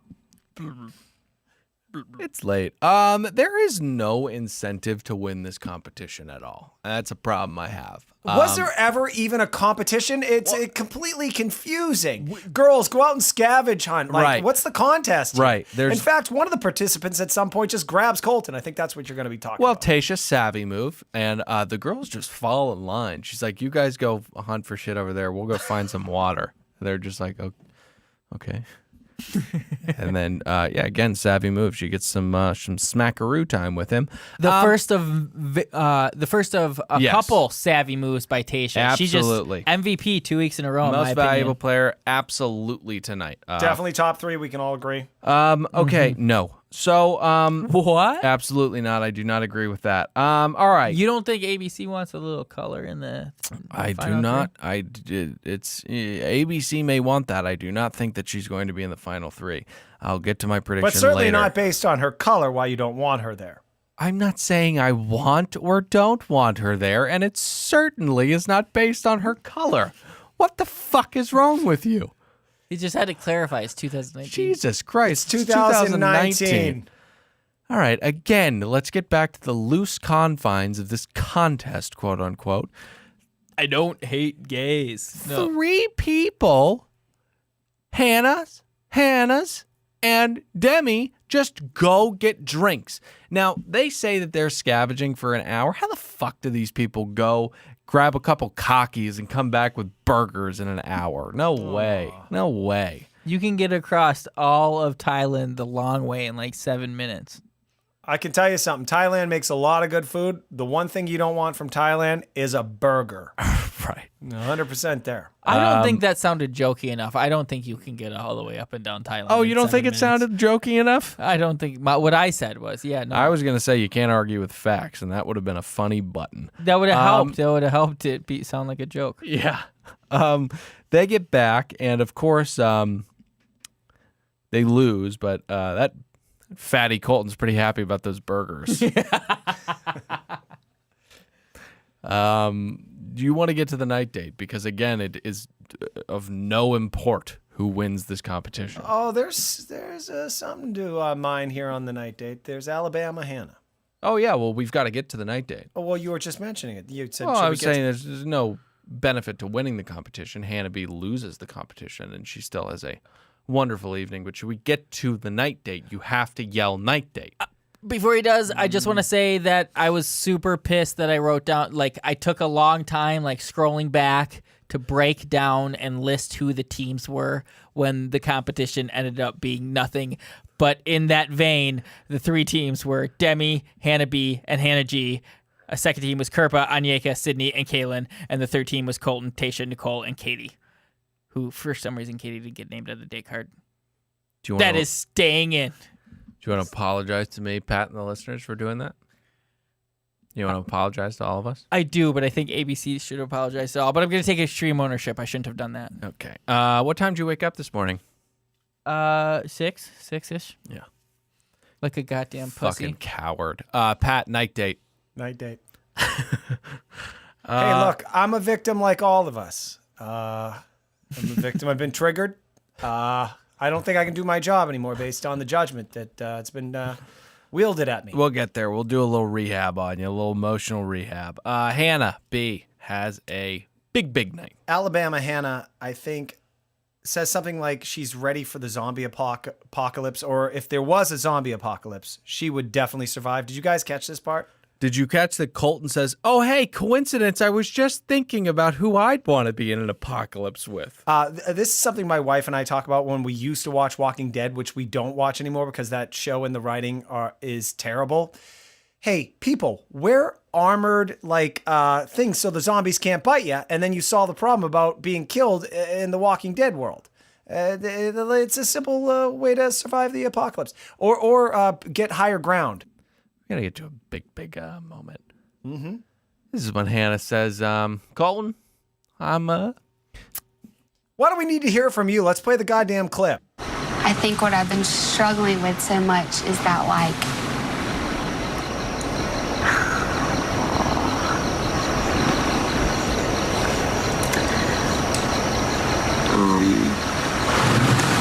It's late. There is no incentive to win this competition at all. That's a problem I have. Was there ever even a competition? It's completely confusing. Girls, go out and scavenge hunt. Like, Right. what's the contest here? Right. In fact, one of the participants at some point just grabs Colton. I think that's what you're going to be talking Well, about. Tasha's savvy move, and the girls just fall in line. She's like, "You guys go hunt for shit over there. We'll go find some water." They're just like, "Oh, okay." And then, again, savvy move. She gets some smackaroo time with him. The first of a Yes. couple savvy moves by Tasha. Absolutely. She just MVP 2 weeks in a row. in my Most opinion. valuable player, absolutely tonight. Definitely top 3. We can all agree. Okay, no. So, What? absolutely not. I do not agree with that. All right. You don't think ABC wants a little color in the? I do final not. It's ABC may want that. I do not think that she's going to be in the final 3. I'll get to my prediction But certainly later. not based on her color why you don't want her there. I'm not saying I want or don't want her there, and it certainly is not based on her color. What the fuck is wrong with you? He just had to clarify. It's 2019. Jesus Christ. It's 2019. All right, again, let's get back to the loose confines of this contest, quote unquote. I don't hate gays. No. 3 people, Hannah's, and Demi just go get drinks. Now, they say that they're scavenging for an hour. How the fuck do these people go grab a couple cockies and come back with burgers in an hour? No way. No way. You can get across all of Thailand the long way in like 7 minutes. I can tell you something. Thailand makes a lot of good food. The one thing you don't want from Thailand is a burger. Right. 100% there. I don't think that sounded jokey enough. I don't think you can get all the way up and down Thailand. Oh, in you don't 7 think it minutes. sounded jokey enough? I don't think what I said was, yeah, no. I was going to say you can't argue with facts, and that would have been a funny button. That would have helped. That would have helped it sound like a joke. Yeah. They get back, and of course, they lose, but that fatty Colton's pretty happy about those burgers. Do you want to get to the night date? Because again, it is of no import who wins this competition. Oh, there's something to mine here on the night date. There's Alabama Hannah. Oh, yeah. Well, we've got to get to the night date. Oh, well, you were just mentioning it. You said, Well, should I we was get saying there's no benefit to winning the competition. Hannah B loses the competition, and she still has a wonderful evening. But should we get to the night date, you have to yell night date. Before he does, I just want to say that I was super pissed that I wrote down, like, I took a long time, like, scrolling back to break down and list who the teams were when the competition ended up being nothing. But in that vein, the three teams were Demi, Hannah B, and Hannah G. A second team was Kirpa, Anyeka, Sydney, and Kaylin. And the third team was Colton, Tasha, Nicole, and Katie, who, for some reason, Katie didn't get named on the date card. That is staying in. Do you want to apologize to me, Pat, and the listeners for doing that? You want to apologize to all of us? I do, but I think ABC should apologize to all. But I'm going to take extreme ownership. I shouldn't have done that. Okay. What time did you wake up this morning? 6-ish. Yeah. Like a goddamn pussy. Fucking coward. Pat, night date. night date? Hey, look, I'm a victim like all of us. I'm a victim. I've been triggered. I don't think I can do my job anymore based on the judgment that it's been wielded at me. We'll get there. We'll do a little rehab on you, a little emotional rehab. Hannah B has a big night. Alabama Hannah, I think, says something like she's ready for the zombie apocalypse, or if there was a zombie apocalypse, she would definitely survive. Did you guys catch this part? Did you catch that Colton says, oh, hey, coincidence, I was just thinking about who I'd want to be in an apocalypse with. This is something my wife and I talk about when we used to watch Walking Dead, which we don't watch anymore because that show and the writing is terrible. Hey, people, wear armored things so the zombies can't bite you, and then you solve the problem about being killed in the Walking Dead world. It's a simple way to survive the apocalypse, or get higher ground. We gotta get to a big moment. Mm-hmm. This is when Hannah says, Colton, I'm Why do we need to hear from you? Let's play the goddamn clip. I think what I've been struggling with so much is that,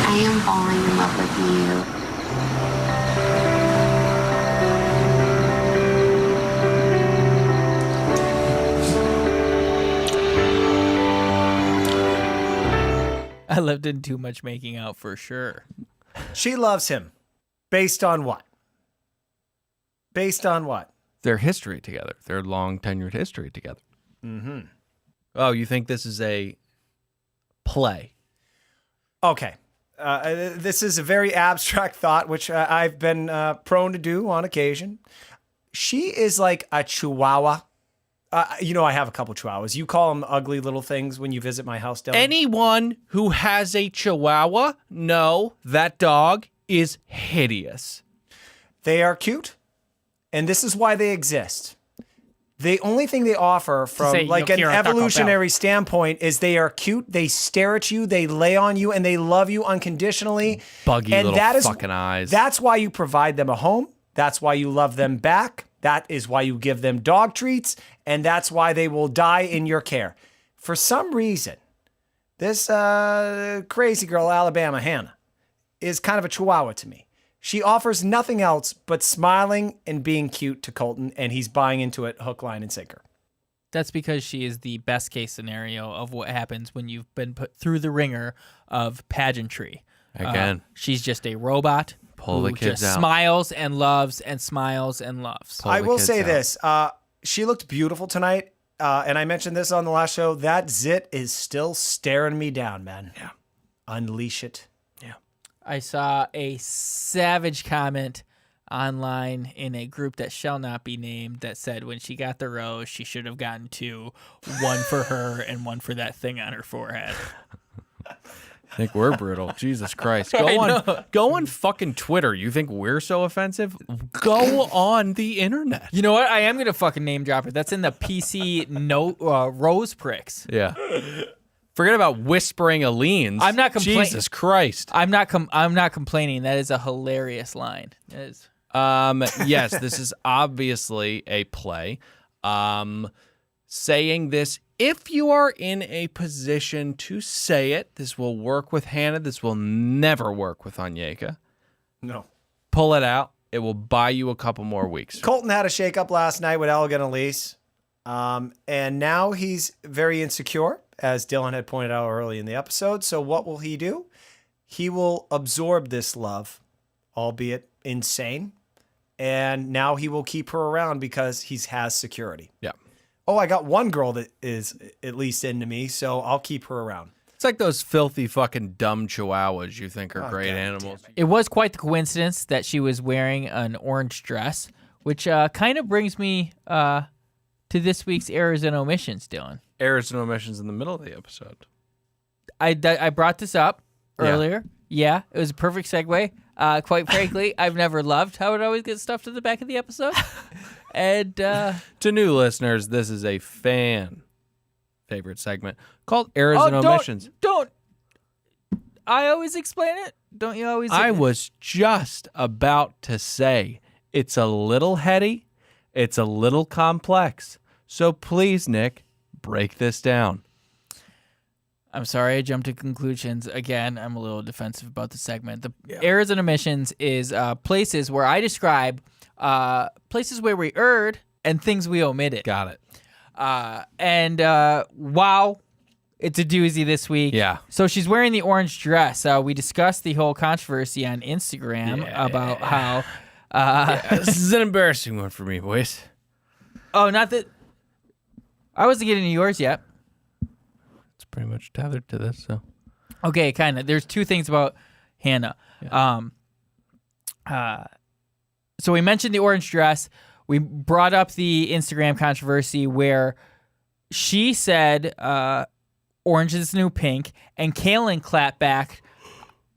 I am falling in love with you. I lived in too much making out for sure. She loves him. Based on what? Based on what? their history together, their long tenured history together. Mm-hmm. Oh, you think this is a play? Okay. This is a very abstract thought, which I've been prone to do on occasion. She is like a chihuahua. I have a couple chihuahuas. You call them ugly little things when you visit my house, Dylan? Anyone who has a chihuahua, no, that dog is hideous. They are cute, and this is why they exist. The only thing they offer from like an evolutionary standpoint is they are cute, they stare at you, they lay on you, and they love you unconditionally. Buggy and little fucking eyes. That's why you provide them a home. That's why you love them back. That is why you give them dog treats, and that's why they will die in your care. For some reason, this crazy girl, Alabama Hannah, is kind of a chihuahua to me. She offers nothing else but smiling and being cute to Colton, and he's buying into it hook, line, and sinker. That's because she is the best case scenario of what happens when you've been put through the ringer of pageantry. Again. She's just a robot Pull who the kids just out. smiles and loves and smiles and loves. Pull I the will kids say out. this. She looked beautiful tonight. And I mentioned this on the last show. That zit is still staring me down, man. Yeah. Unleash it. I saw a savage comment online in a group that shall not be named that said when she got the rose, she should have gotten 2, one for her and one for that thing on her forehead. I think we're brutal. Jesus Christ. Go on fucking Twitter. You think we're so offensive? Go on the internet. You know what? I am going to fucking name drop it. That's in the PC rose pricks. Yeah. Forget about whispering Aleen's. I'm not complaining. Jesus Christ. I'm not complaining. That is a hilarious line. That is. Yes, this is obviously a play. Saying this, if you are in a position to say it, this will work with Hannah. This will never work with Onyeka. No. Pull it out. It will buy you a couple more weeks. Colton had a shakeup last night with Elgin and Elise. And now he's very insecure, as Dylan had pointed out early in the episode. So what will he do? He will absorb this love, albeit insane. And now he will keep her around because he has security. Yeah. Oh, I got one girl that is at least into me, so I'll keep her around. It's like those filthy fucking dumb chihuahuas you think are great God animals. It was quite the coincidence that she was wearing an orange dress, which kind of brings me to this week's errors and omissions, Dylan. Errors and omissions in the middle of the episode. I brought this up Yeah. earlier. Yeah, it was a perfect segue. Quite frankly, I've never loved how it always gets stuffed to the back of the episode. And To new listeners, this is a fan favorite segment called Errors and Omissions. Don't. I always explain it. Don't you always? I was just about to say it's a little heady, it's a little complex. So please, Nick, break this down. I'm sorry I jumped to conclusions. Again, I'm a little defensive about the segment. The errors and omissions is places where I describe places where we erred and things we omitted. Got it. And wow, it's a doozy this week. Yeah. So she's wearing the orange dress. We discussed the whole controversy on Instagram about how. This is an embarrassing one for me, boys. Oh, not that. I wasn't getting to yours yet. It's pretty much tethered to this, so. Okay, kind of. There's two things about Hannah. So we mentioned the orange dress. We brought up the Instagram controversy where she said orange is the new pink, and Kaylin clapped back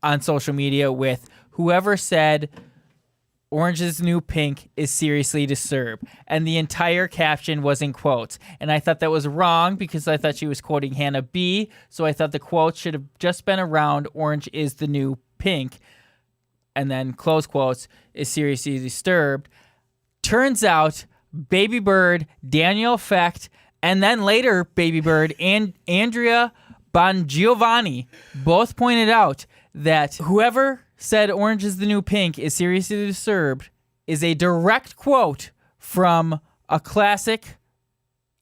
on social media with whoever said orange is the new pink is seriously disturbed. And the entire caption was in quotes. And I thought that was wrong because I thought she was quoting Hannah B. So I thought the quote should have just been around orange is the new pink. And then close quotes is seriously disturbed. Turns out Baby Bird, Danielle Fecht, and then later Baby Bird and Andrea Bongiovanni both pointed out that whoever said orange is the new pink is seriously disturbed is a direct quote from a classic,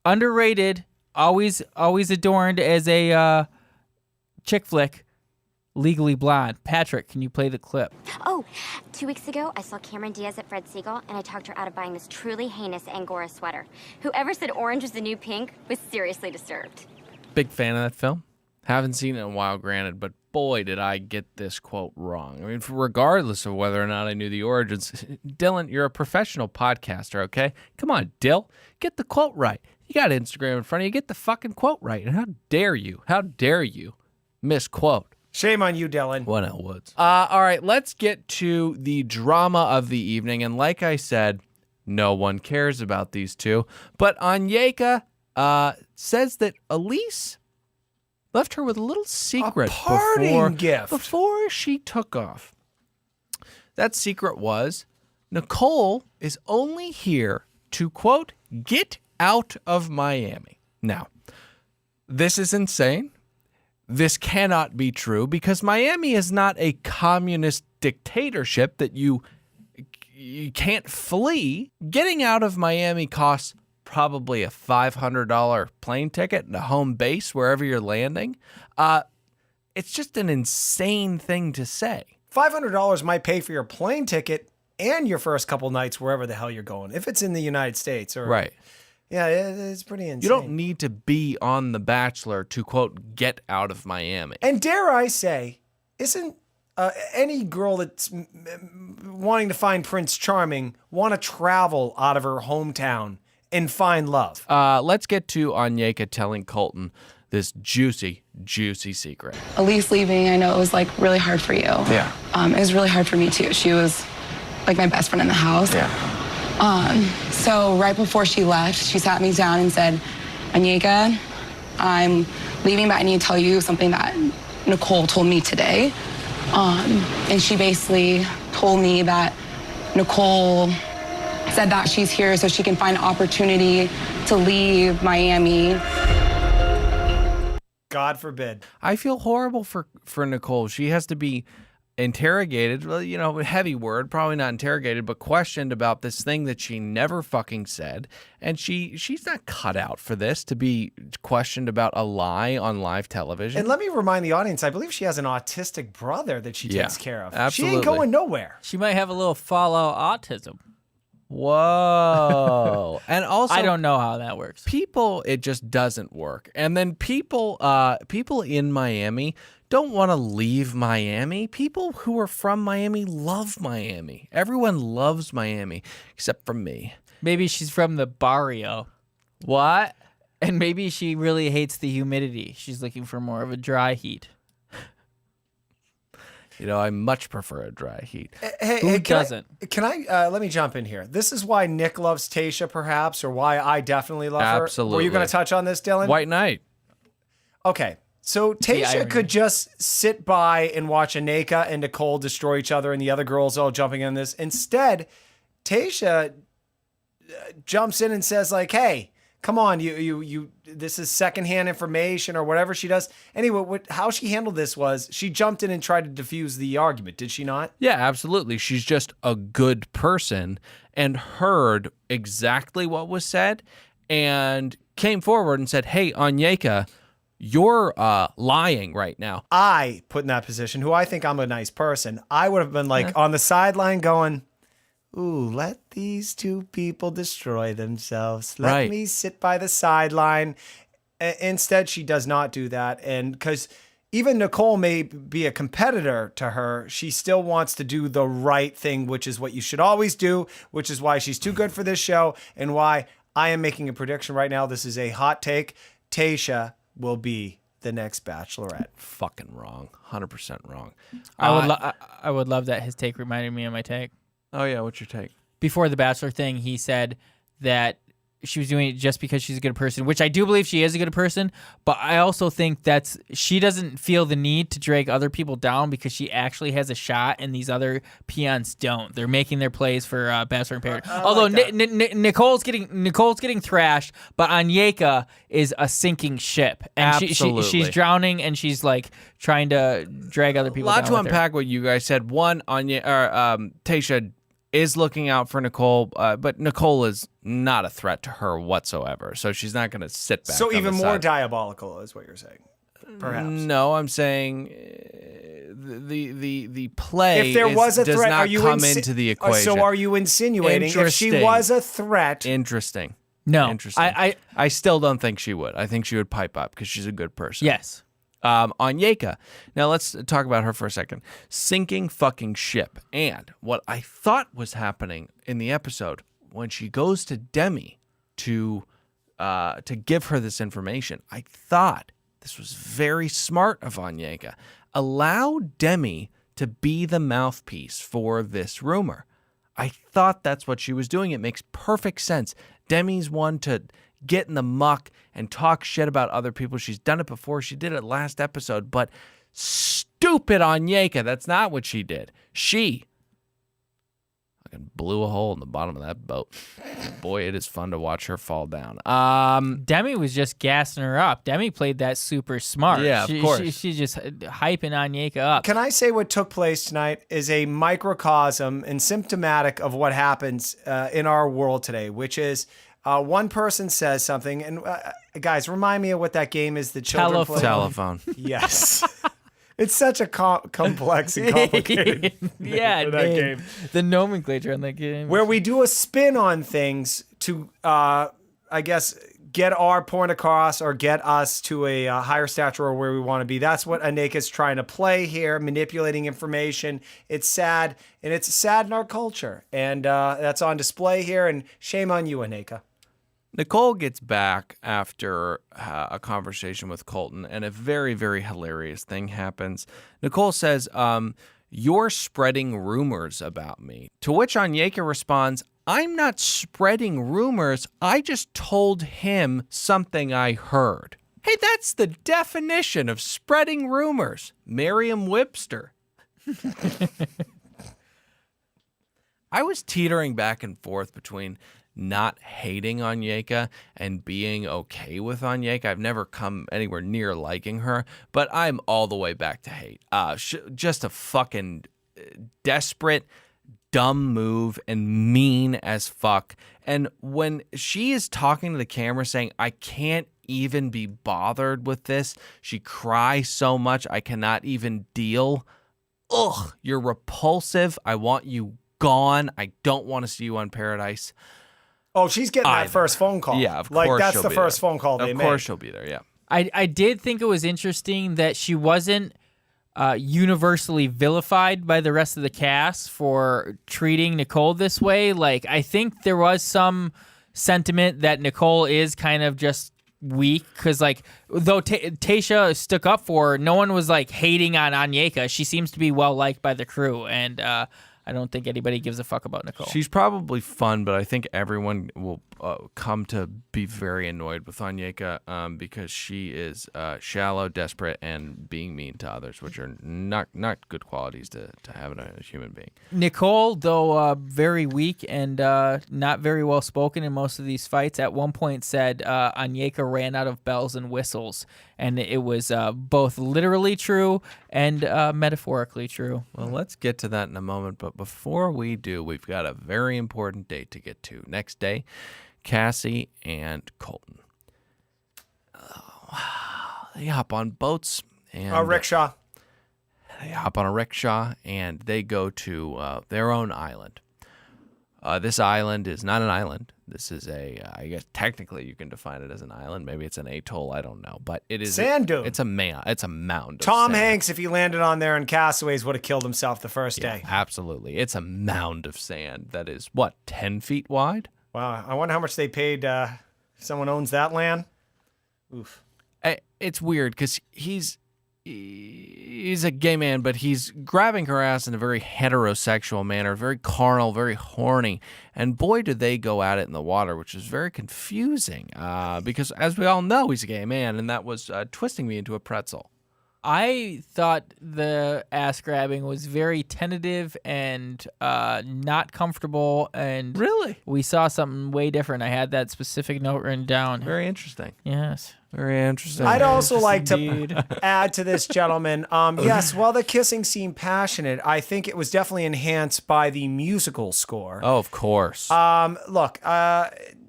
underrated, always adorned as a chick flick, Legally Blonde. Patrick, can you play the clip? Oh, 2 weeks ago, I saw Cameron Diaz at Fred Siegel, and I talked her out of buying this truly heinous Angora sweater. Whoever said orange was the new pink was seriously disturbed. Big fan of that film. Haven't seen it in a while, granted, but boy, did I get this quote wrong. I mean, regardless of whether or not I knew the origins, Dylan, you're a professional podcaster, okay? Come on, Dill, get the quote right. You got Instagram in front of you. Get the fucking quote right. And how dare you misquote? Shame on you, Dylan. What else, Woods? All right, let's get to the drama of the evening. And like I said, no one cares about these two. But Onyeka says that Elise left her with a little secret gift before she took off. That secret was Nicole is only here to, quote, get out of Miami. Now, this is insane. This cannot be true because Miami is not a communist dictatorship that you can't flee. Getting out of Miami costs probably a $500 plane ticket and a home base wherever you're landing. It's just an insane thing to say. $500 might pay for your plane ticket and your first couple nights wherever the hell you're going. If it's in the United States, or Right. Yeah, it's pretty insane. You don't need to be on The Bachelor to, quote, get out of Miami. And dare I say, isn't any girl that's wanting to find Prince Charming want to travel out of her hometown and find love? Let's get to Onyeka telling Colton this juicy, juicy secret. Elise leaving, I know it was like really hard for you. Yeah. It was really hard for me too. She was like my best friend in the house. Yeah. So right before she left, she sat me down and said, Onyeka, I'm leaving, but I need to tell you something that Nicole told me today. And she basically told me that Nicole said that she's here so she can find an opportunity to leave Miami. God forbid. I feel horrible for Nicole. She has to be interrogated, well, you know, heavy word, probably not interrogated, but questioned about this thing that she never fucking said. And she's not cut out for this, to be questioned about a lie on live television. And let me remind the audience, I believe she has an autistic brother that she takes care of. Absolutely. She ain't going nowhere. She might have a little fallout autism. Whoa. And also, I don't know how that works. People, it just doesn't work. And then people in Miami don't want to leave Miami. People who are from Miami love Miami. Everyone loves Miami, except for me. Maybe she's from the barrio. What? And maybe she really hates the humidity. She's looking for more of a dry heat. You know, I much prefer a dry heat. Who doesn't? Can I let me jump in here. This is why Nick loves Tayshia, perhaps, or why I definitely love her. Absolutely. Were you going to touch on this, Dylan? White Knight. Okay. So Tayshia could just sit by and watch Aneka and Nicole destroy each other and the other girls all jumping on this. Instead, Tayshia jumps in and says like, hey, come on, you this is secondhand information or whatever she does. Anyway, how she handled this was she jumped in and tried to diffuse the argument. Did she not? Yeah, absolutely. She's just a good person and heard exactly what was said and came forward and said, hey, Onyeka, you're lying right now. I put in that position, who I think I'm a nice person. I would have been like on the sideline going, ooh, let these two people destroy themselves. Let me sit by the sideline. Instead, she does not do that. And because even Nicole may be a competitor to her, she still wants to do the right thing, which is what you should always do, which is why she's too good for this show and why I am making a prediction right now. This is a hot take. Tayshia will be the next Bachelorette. Fucking wrong. 100% wrong. I would love that his take reminded me of my take. Oh, yeah. What's your take? Before the Bachelor thing, he said that she was doing it just because she's a good person, which I do believe she is a good person, but I also think she doesn't feel the need to drag other people down because she actually has a shot and these other peons don't. They're making their plays for Bachelor in Paradise. Although Nicole's getting thrashed, but Onyeka is a sinking ship. And she's drowning and she's like trying to drag other people down. A lot to unpack what you guys said. One, Tayshia is looking out for Nicole, but Nicole is not a threat to her whatsoever. So she's not going to sit back. So on even the more side. diabolical is what you're saying, perhaps. No, I'm saying the play if there was a does threat, not are you come into the equation. So are you insinuating if she was a threat? Interesting. No. Interesting. I still don't think she would. I think she would pipe up because she's a good person. Yes. Onyeka. Now let's talk about her for a second. Sinking fucking ship. And what I thought was happening in the episode when she goes to Demi to give her this information, I thought this was very smart of Onyeka. Allow Demi to be the mouthpiece for this rumor. I thought that's what she was doing. It makes perfect sense. Demi's one to get in the muck and talk shit about other people. She's done it before. She did it last episode, but stupid Onyeka. That's not what she did. She fucking blew a hole in the bottom of that boat. Boy, it is fun to watch her fall down. Demi was just gassing her up. Demi played that super smart. Yeah, of course. She's just hyping Onyeka up. Can I say what took place tonight is a microcosm and symptomatic of what happens in our world today, which is one person says something, and guys, remind me of what that game is the children play. Telephone. Yes. It's such a complex and complicated Yeah, for that name. game. The nomenclature in that game. Where we do a spin on things to, I guess, get our point across or get us to a higher stature or where we want to be. That's what Aneka's trying to play here, manipulating information. It's sad, and it's sad in our culture. And that's on display here, and shame on you, Aneka. Nicole gets back after a conversation with Colton, and a very, very hilarious thing happens. Nicole says, "You're spreading rumors about me." To which Onyeka responds, "I'm not spreading rumors. I just told him something I heard." Hey, that's the definition of spreading rumors. Merriam-Webster. I was teetering back and forth between not hating Onyeka and being okay with Onyeka. I've never come anywhere near liking her, but I'm all the way back to hate. Just a fucking desperate, dumb move and mean as fuck. And when she is talking to the camera saying, "I can't even be bothered with this. She cries so much, I cannot even deal. Ugh, you're repulsive. I want you gone. I don't want to see you on Paradise." Oh, she's getting that first phone call. Yeah, of like, course. that's she'll the be first there. phone call they made. Of course she'll be there, yeah. I did think it was interesting that she wasn't universally vilified by the rest of the cast for treating Nicole this way. Like, I think there was some sentiment that Nicole is kind of just weak because, like, though Tayshia stuck up for her, no one was, like, hating on Onyeka. She seems to be well-liked by the crew, and I don't think anybody gives a fuck about Nicole. She's probably fun, but I think everyone will come to be very annoyed with Onyeka because she is shallow, desperate, and being mean to others, which are not good qualities to have in a human being. Nicole, though very weak and not very well spoken in most of these fights, at one point said Onyeka ran out of bells and whistles, and it was both literally true and metaphorically true. Well, let's get to that in a moment, but before we do, we've got a very important date to get to. Next day, Cassie and Colton. They hop on boats and A rickshaw. They hop on a rickshaw and they go to their own island. This island is not an island. This is I guess technically you can define it as an island. Maybe it's an atoll. I don't know, but it is Sand dune. It's a mound. Tom of sand. Hanks, if he landed on there in Castaways, would have killed himself the first day. Absolutely, it's a mound of sand that is 10 feet wide. Wow, I wonder how much they paid. Someone owns that land. Oof. It's weird because he's a gay man, but he's grabbing her ass in a very heterosexual manner, very carnal, very horny. And boy, do they go at it in the water, which is very confusing because, as we all know, he's a gay man, and that was twisting me into a pretzel. I thought the ass grabbing was very tentative and not comfortable. And really, we saw something way different. I had that specific note written down. Very interesting. Yes. Very interesting. I'd also like to add to this, gentlemen. Yes, while the kissing seemed passionate, I think it was definitely enhanced by the musical score. Oh, of course. Look,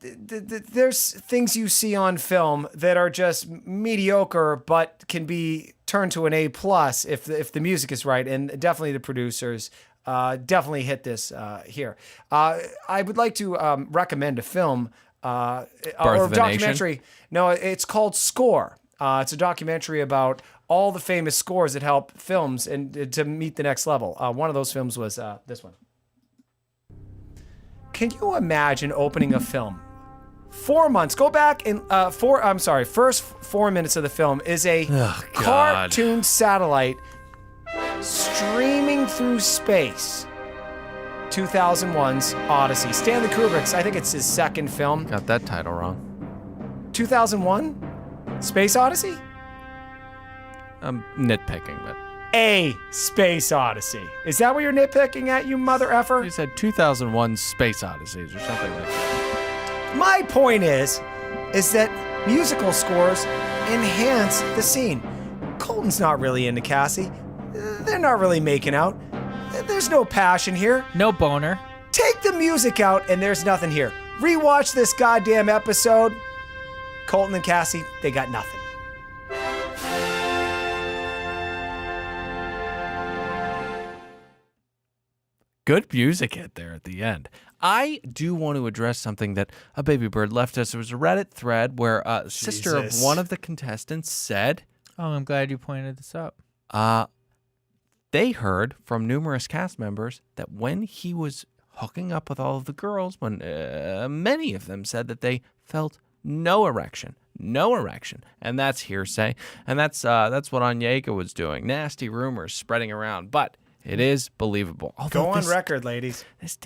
there's things you see on film that are just mediocre, but can be turned to an A+ if the music is right, and definitely the producers definitely hit this here. I would like to recommend a film. Or a documentary. Nation? No, it's called Score. It's a documentary about all the famous scores that help films and to meet the next level. One of those films was this one. Can you imagine opening a film? 4 months. Go back and first 4 minutes of the film is a cartoon satellite streaming through space. 2001's Odyssey. Stanley Kubrick's, I think it's his second film. Got that title wrong. 2001? Space Odyssey? I'm nitpicking, but... A Space Odyssey. Is that what you're nitpicking at, you mother effer? You said 2001 Space Odysseys or something like that. My point is that musical scores enhance the scene. Colton's not really into Cassie. They're not really making out. There's no passion here. No boner. Take the music out and there's nothing here. Rewatch this goddamn episode. Colton and Cassie, they got nothing. Good music hit there at the end. I do want to address something that a baby bird left us. There was a Reddit thread where a sister of one of the contestants said, Oh, I'm glad you pointed this up. They heard from numerous cast members that when he was hooking up with all of the girls, when many of them said that they felt no erection, and that's hearsay, and that's what Onyeka was doing. Nasty rumors spreading around, but it is believable. Although Go on record, ladies. This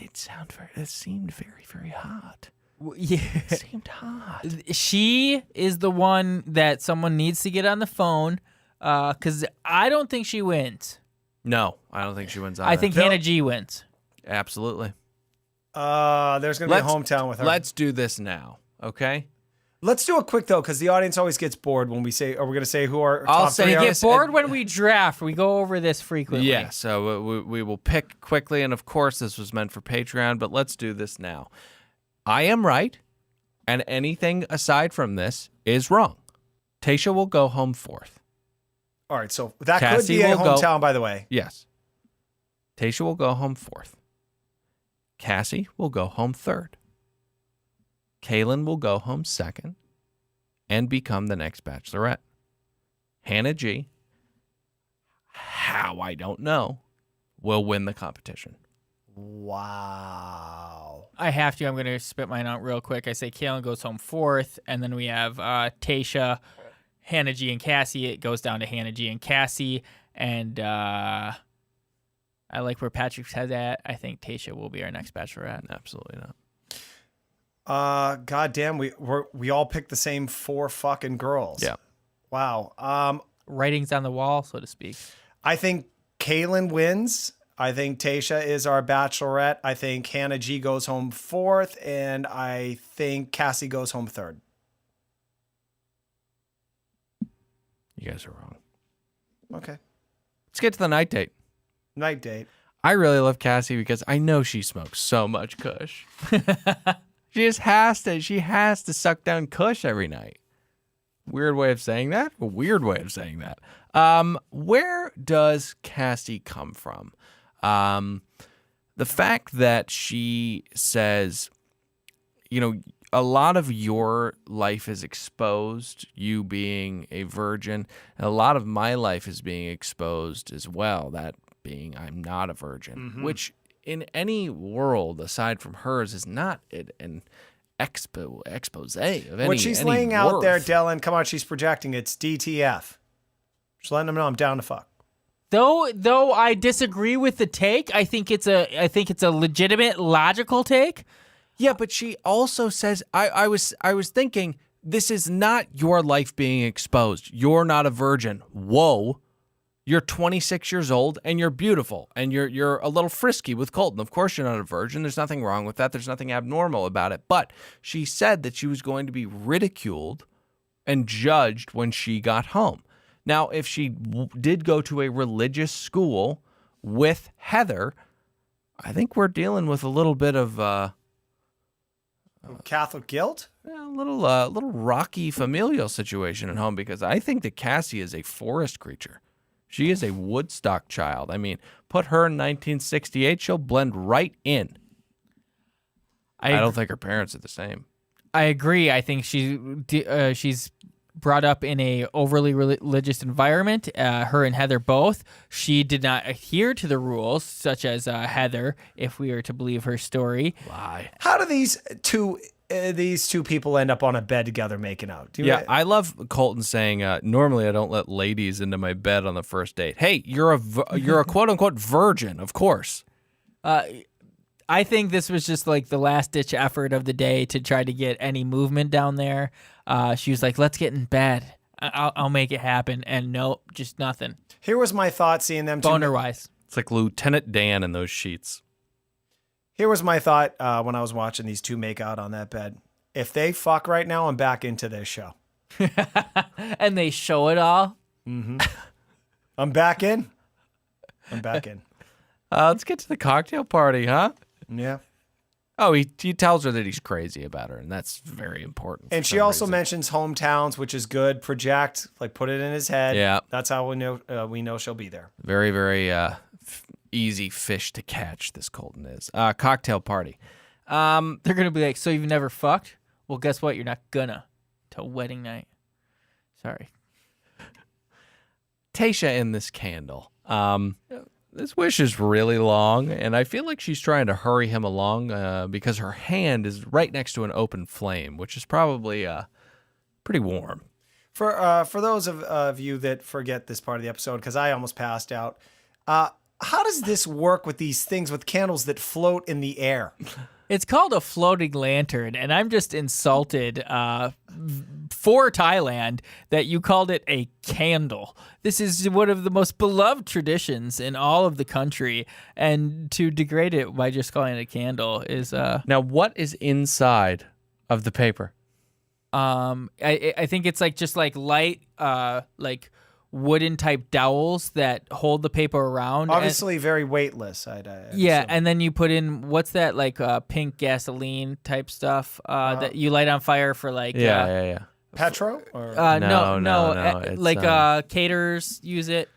seemed very, very hot. Yeah. It seemed hot. She is the one that someone needs to get on the phone because I don't think she wins. No, I don't think she wins either. I think Hannah G wins. Absolutely. There's going to be a hometown with her. Let's do this now, okay? Let's do it quick, though, because the audience always gets bored when we say, are we going to say who our I'll top say three They are? get bored when we draft. We go over this frequently. Yeah, so we will pick quickly, and of course this was meant for Patreon, but let's do this now. I am right, and anything aside from this is wrong. Tayshia will go home fourth. All right, so that Cassie could be a will go- hometown, by the way. Yes. Tayshia will go home fourth. Cassie will go home third. Kaylin will go home second and become the next Bachelorette. Hannah G, how I don't know, will win the competition. Wow. I have to. I'm going to spit mine out real quick. I say Kaylin goes home fourth, and then we have Tayshia, Hannah G, and Cassie. It goes down to Hannah G and Cassie, and I like where Patrick's head at. I think Tayshia will be our next Bachelorette. Absolutely not. God damn, we all picked the same 4 fucking girls. Yeah. Wow. Writing's on the wall, so to speak. I think Kaylin wins. I think Tayshia is our Bachelorette. I think Hannah G goes home fourth, and I think Cassie goes home third. You guys are wrong. Okay. Let's get to the night date. Night date. I really love Cassie because I know she smokes so much Kush. She just has to. She has to suck down Kush every night. Weird way of saying that. A weird way of saying that. Where does Cassie come from? The fact that she says, you know, a lot of your life is exposed, you being a virgin, and a lot of my life is being exposed as well, that being I'm not a virgin, which in any world aside from hers is not an expose of any What she's any laying out worth. there, Dylan, come on, she's projecting. It's DTF. Just letting them know I'm down to fuck. Though I disagree with the take, I think it's a legitimate, logical take. Yeah, but she also says, I was thinking, this is not your life being exposed. You're not a virgin. Whoa. You're 26 years old and you're beautiful and you're a little frisky with Colton. Of course you're not a virgin. There's nothing wrong with that. There's nothing abnormal about it. But she said that she was going to be ridiculed and judged when she got home. Now, if she did go to a religious school with Heather, I think we're dealing with a little bit of Catholic guilt? a little rocky familial situation at home, because I think that Cassie is a forest creature. She is a Woodstock child. I mean, put her in 1968, she'll blend right in. I don't think her parents are the same. I agree. I think she's brought up in a overly religious environment. Her and Heather both. She did not adhere to the rules, such as Heather, if we are to believe her story. Lie. How do these two people end up on a bed together making out? I love Colton saying, normally I don't let ladies into my bed on the first date. Hey, you're a quote unquote virgin, of course. I think this was just like the last ditch effort of the day to try to get any movement down there. She was like, let's get in bed. I'll make it happen. And nope, just nothing. Here was my thought seeing them two. Boner-wise. It's like Lieutenant Dan in those sheets. Here was my thought when I was watching these two make out on that bed. If they fuck right now, I'm back into this show. And they show it all. Mm-hmm. I'm back in. Let's get to the cocktail party, huh? Yeah. Oh, he tells her that he's crazy about her, and that's very important. And she also mentions hometowns, which is good. Project, like put it in his head. Yeah. That's how we know she'll be there. Very, very easy fish to catch, this Colton is. Cocktail party. They're going to be like, so you've never fucked? Well, guess what? You're not gonna till wedding night. Sorry. Tayshia in this candle. This wish is really long, and I feel like she's trying to hurry him along because her hand is right next to an open flame, which is probably pretty warm. For those of you that forget this part of the episode, because I almost passed out, how does this work with these things with candles that float in the air? It's called a floating lantern, and I'm just insulted for Thailand that you called it a candle. This is one of the most beloved traditions in all of the country, and to degrade it by just calling it a candle is... Now, what is inside of the paper? I think it's like just like light, like wooden type dowels that hold the paper around. Obviously, very weightless. I'd yeah, assume. and then you put in what's that like pink gasoline type stuff that you light on fire for like Yeah. Petro? Or? No, it's, like caterers use it.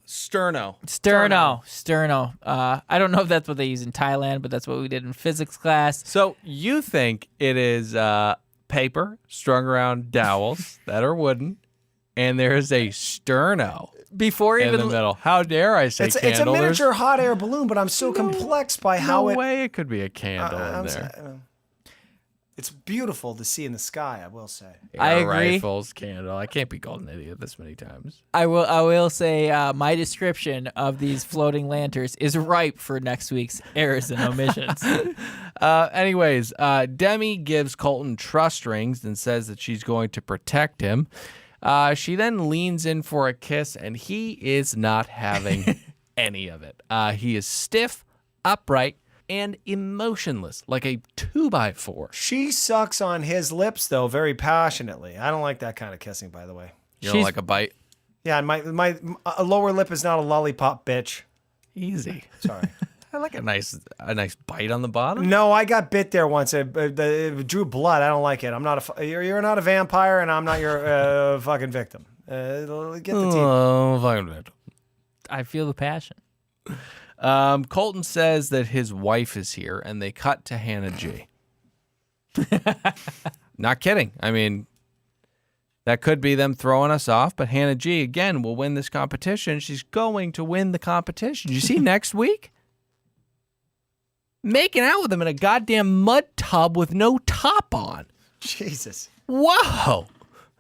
Sterno. I don't know if that's what they use in Thailand, but that's what we did in physics class. So you think it is paper strung around dowels that are wooden, and there is a sterno Before in even the middle. How dare I say It's candle? a miniature hot air balloon, but I'm so complexed by how no way it could be a candle in there. It's beautiful to see in the sky, I will say. I Air agree. Rifles, candle. I can't be called an idiot this many times. I will say my description of these floating lanterns is ripe for next week's errors and omissions. Anyways, Demi gives Colton trust rings and says that she's going to protect him. She then leans in for a kiss, and he is not having any of it. He is stiff, upright, and emotionless, like a 2x4. She sucks on his lips, though, very passionately. I don't like that kind of kissing, by the way. You don't like a bite? Yeah, my lower lip is not a lollipop, bitch. Easy. Sorry. I like a nice bite on the bottom. No, I got bit there once. It drew blood. I don't like it. I'm not you're not a vampire, and I'm not your fucking victim. Get the teeth. Oh, fucking victim. I feel the passion. Colton says that his wife is here, and they cut to Hannah G. Not kidding. I mean, that could be them throwing us off, but Hannah G, again, will win this competition. She's going to win the competition. Did you see next week? Making out with him in a goddamn mud tub with no top on. Jesus. Whoa.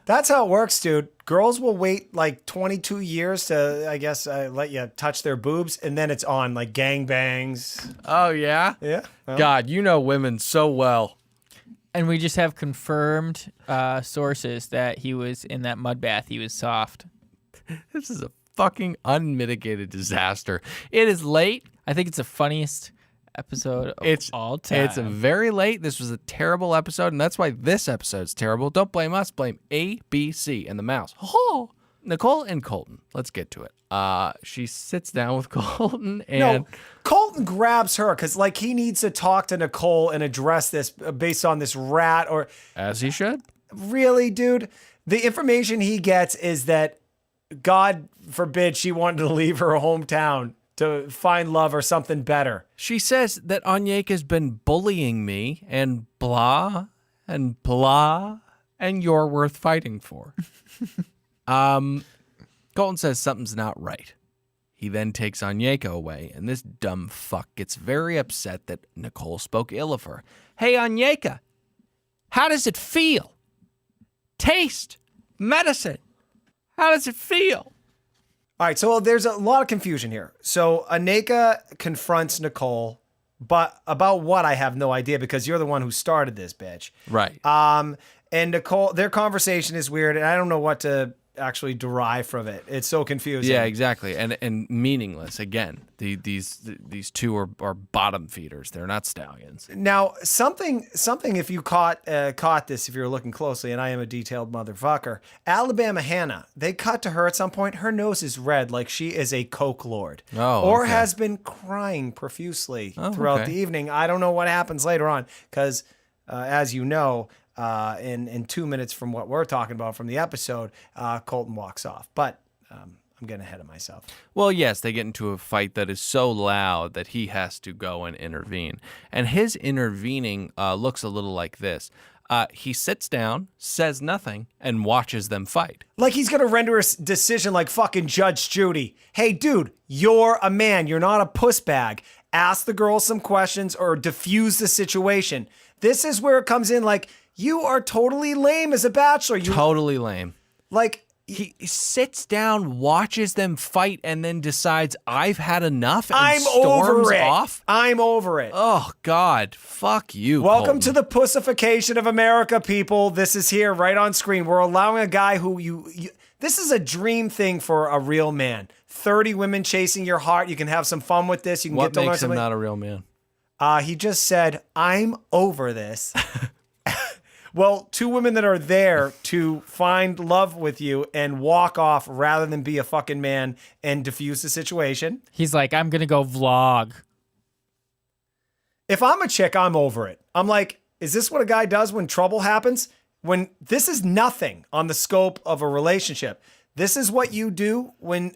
That's how it works, dude. Girls will wait like 22 years to, I guess, let you touch their boobs, and then it's on, like gangbangs. Oh, yeah? Yeah. Well. God, you know women so well. And we just have confirmed sources that he was in that mud bath. He was soft. This is a fucking unmitigated disaster. It is late. I think it's the funniest episode of all time. It's very late. This was a terrible episode, and that's why this episode's terrible. Don't blame us. Blame ABC and the mouse. Oh, Nicole and Colton. Let's get to it. She sits down with Colton, and no, Colton grabs her because like he needs to talk to Nicole and address this based on this rat, or as he should. Really, dude? The information he gets is that God forbid she wanted to leave her hometown to find love or something better. She says that Onyeka's been bullying me and blah, and you're worth fighting for. Colton says something's not right. He then takes Onyeka away, and this dumb fuck gets very upset that Nicole spoke ill of her. Hey, Onyeka, how does it feel? Taste, medicine. How does it feel? All right, so there's a lot of confusion here. So Onyeka confronts Nicole, but about what I have no idea because you're the one who started this, bitch. Right. And Nicole, their conversation is weird, and I don't know what to actually derive from it. It's so confusing. Yeah, exactly, and meaningless. Again, these two are bottom feeders. They're not stallions. Now, something. If you caught this, if you're looking closely, and I am a detailed motherfucker. Alabama Hannah, they cut to her at some point. Her nose is red, like she is a coke lord, or has been crying profusely throughout the evening. I don't know what happens later on, because as you know. In 2 minutes from what we're talking about from the episode, Colton walks off. But I'm I'm getting ahead of myself. Well, yes, they get into a fight that is so loud that he has to go and intervene. And his intervening looks a little like this. He sits down, says nothing, and watches them fight. Like he's going to render a decision like fucking Judge Judy. Hey, dude, you're a man. You're not a puss bag. Ask the girl some questions or diffuse the situation. This is where it comes in like, you are totally lame as a bachelor. Totally lame. Like, he sits down, watches them fight, and then decides, I've had enough, and I'm storms over it. off? I'm over it. Oh, God. Fuck you, Welcome Colton. to the pussification of America, people. This is here right on screen. We're allowing a guy who this is a dream thing for a real man. 30 women chasing your heart. You can have some fun with this. You can What get to learn makes him something. not a real man? He just said, I'm over this. Well, two women that are there to find love with you and walk off rather than be a fucking man and diffuse the situation. He's like, I'm going to go vlog. If I'm a chick, I'm over it. I'm like, is this what a guy does when trouble happens? When this is nothing on the scope of a relationship. This is what you do when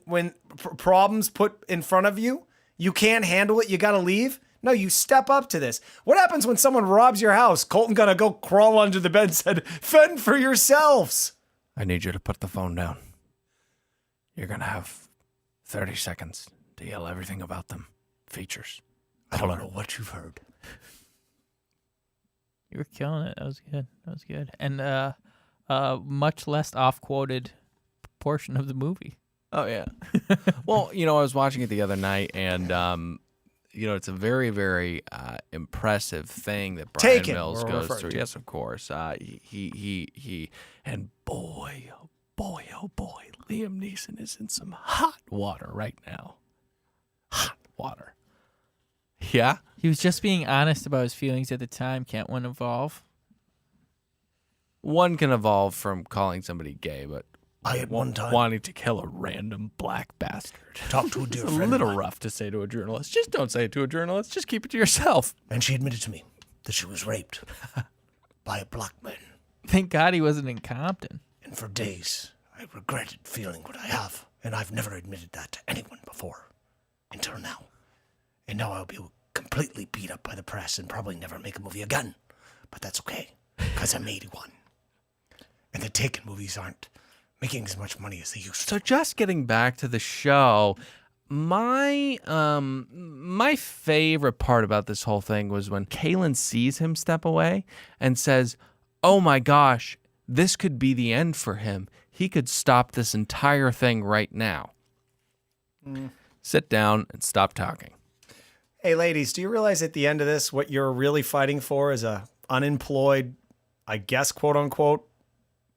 problems put in front of you. You can't handle it. You got to leave. No, you step up to this. What happens when someone robs your house? Colton gonna go crawl under the bed and said, fend for yourselves. I need you to put the phone down. You're going to have 30 seconds to yell everything about them. Features. I don't know what you've heard. You were killing it. That was good. That was good. And much less off-quoted portion of the movie. Oh, yeah. Well, I was watching it the other night, and it's a very, very impressive thing that Brian Taken, Mills we're goes referring through. to. Yes, of course. And boy, oh boy, Liam Neeson is in some hot water right now. Hot water. Yeah? He was just being honest about his feelings at the time. Can't one evolve? One can evolve from calling somebody gay, but I at one time wanting to kill a random black bastard. talked to a dear It's friend a of little mine, rough to say to a journalist. Just don't say it to a journalist. Just keep it to yourself. and she admitted to me that she was raped by a black man. Thank God he wasn't in Compton. And for days, I regretted feeling what I have, and I've never admitted that to anyone before, until now. And now I'll be completely beat up by the press and probably never make a movie again. But that's okay, because I'm 81. And the Taken movies aren't making as much money as they used to. So just getting back to the show, my favorite part about this whole thing was when Kaylin sees him step away and says, oh my gosh, this could be the end for him. He could stop this entire thing right now. Sit down and stop talking. Hey, ladies, do you realize at the end of this, what you're really fighting for is a unemployed, I guess, quote unquote,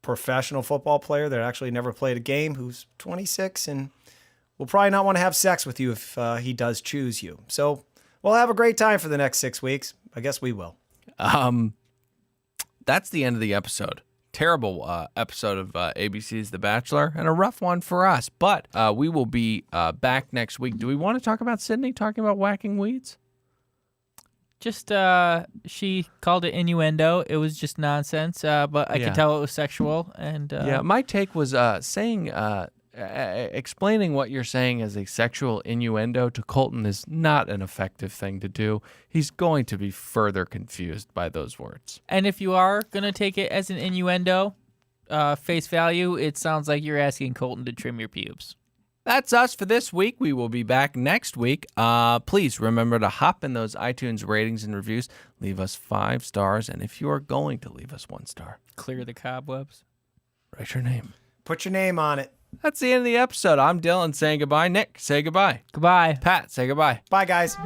professional football player that actually never played a game, who's 26 and will probably not want to have sex with you if he does choose you. So we'll have a great time for the next 6 weeks. I guess we will. That's the end of the episode. Terrible episode of ABC's The Bachelor, and a rough one for us. But we will be back next week. Do we want to talk about Sydney talking about whacking weeds? Just, she called it innuendo. It was just nonsense, but I could tell it was sexual. And yeah, my take was explaining what you're saying as a sexual innuendo to Colton is not an effective thing to do. He's going to be further confused by those words. And if you are going to take it as an innuendo, face value, it sounds like you're asking Colton to trim your pubes. That's us for this week. We will be back next week. Please remember to hop in those iTunes ratings and reviews. Leave us 5 stars. And if you are going to leave us 1 star, Clear the cobwebs. write your name. Put your name on it. That's the end of the episode. I'm Dylan saying goodbye. Nick, say goodbye. Goodbye. Pat, say goodbye. Bye, guys.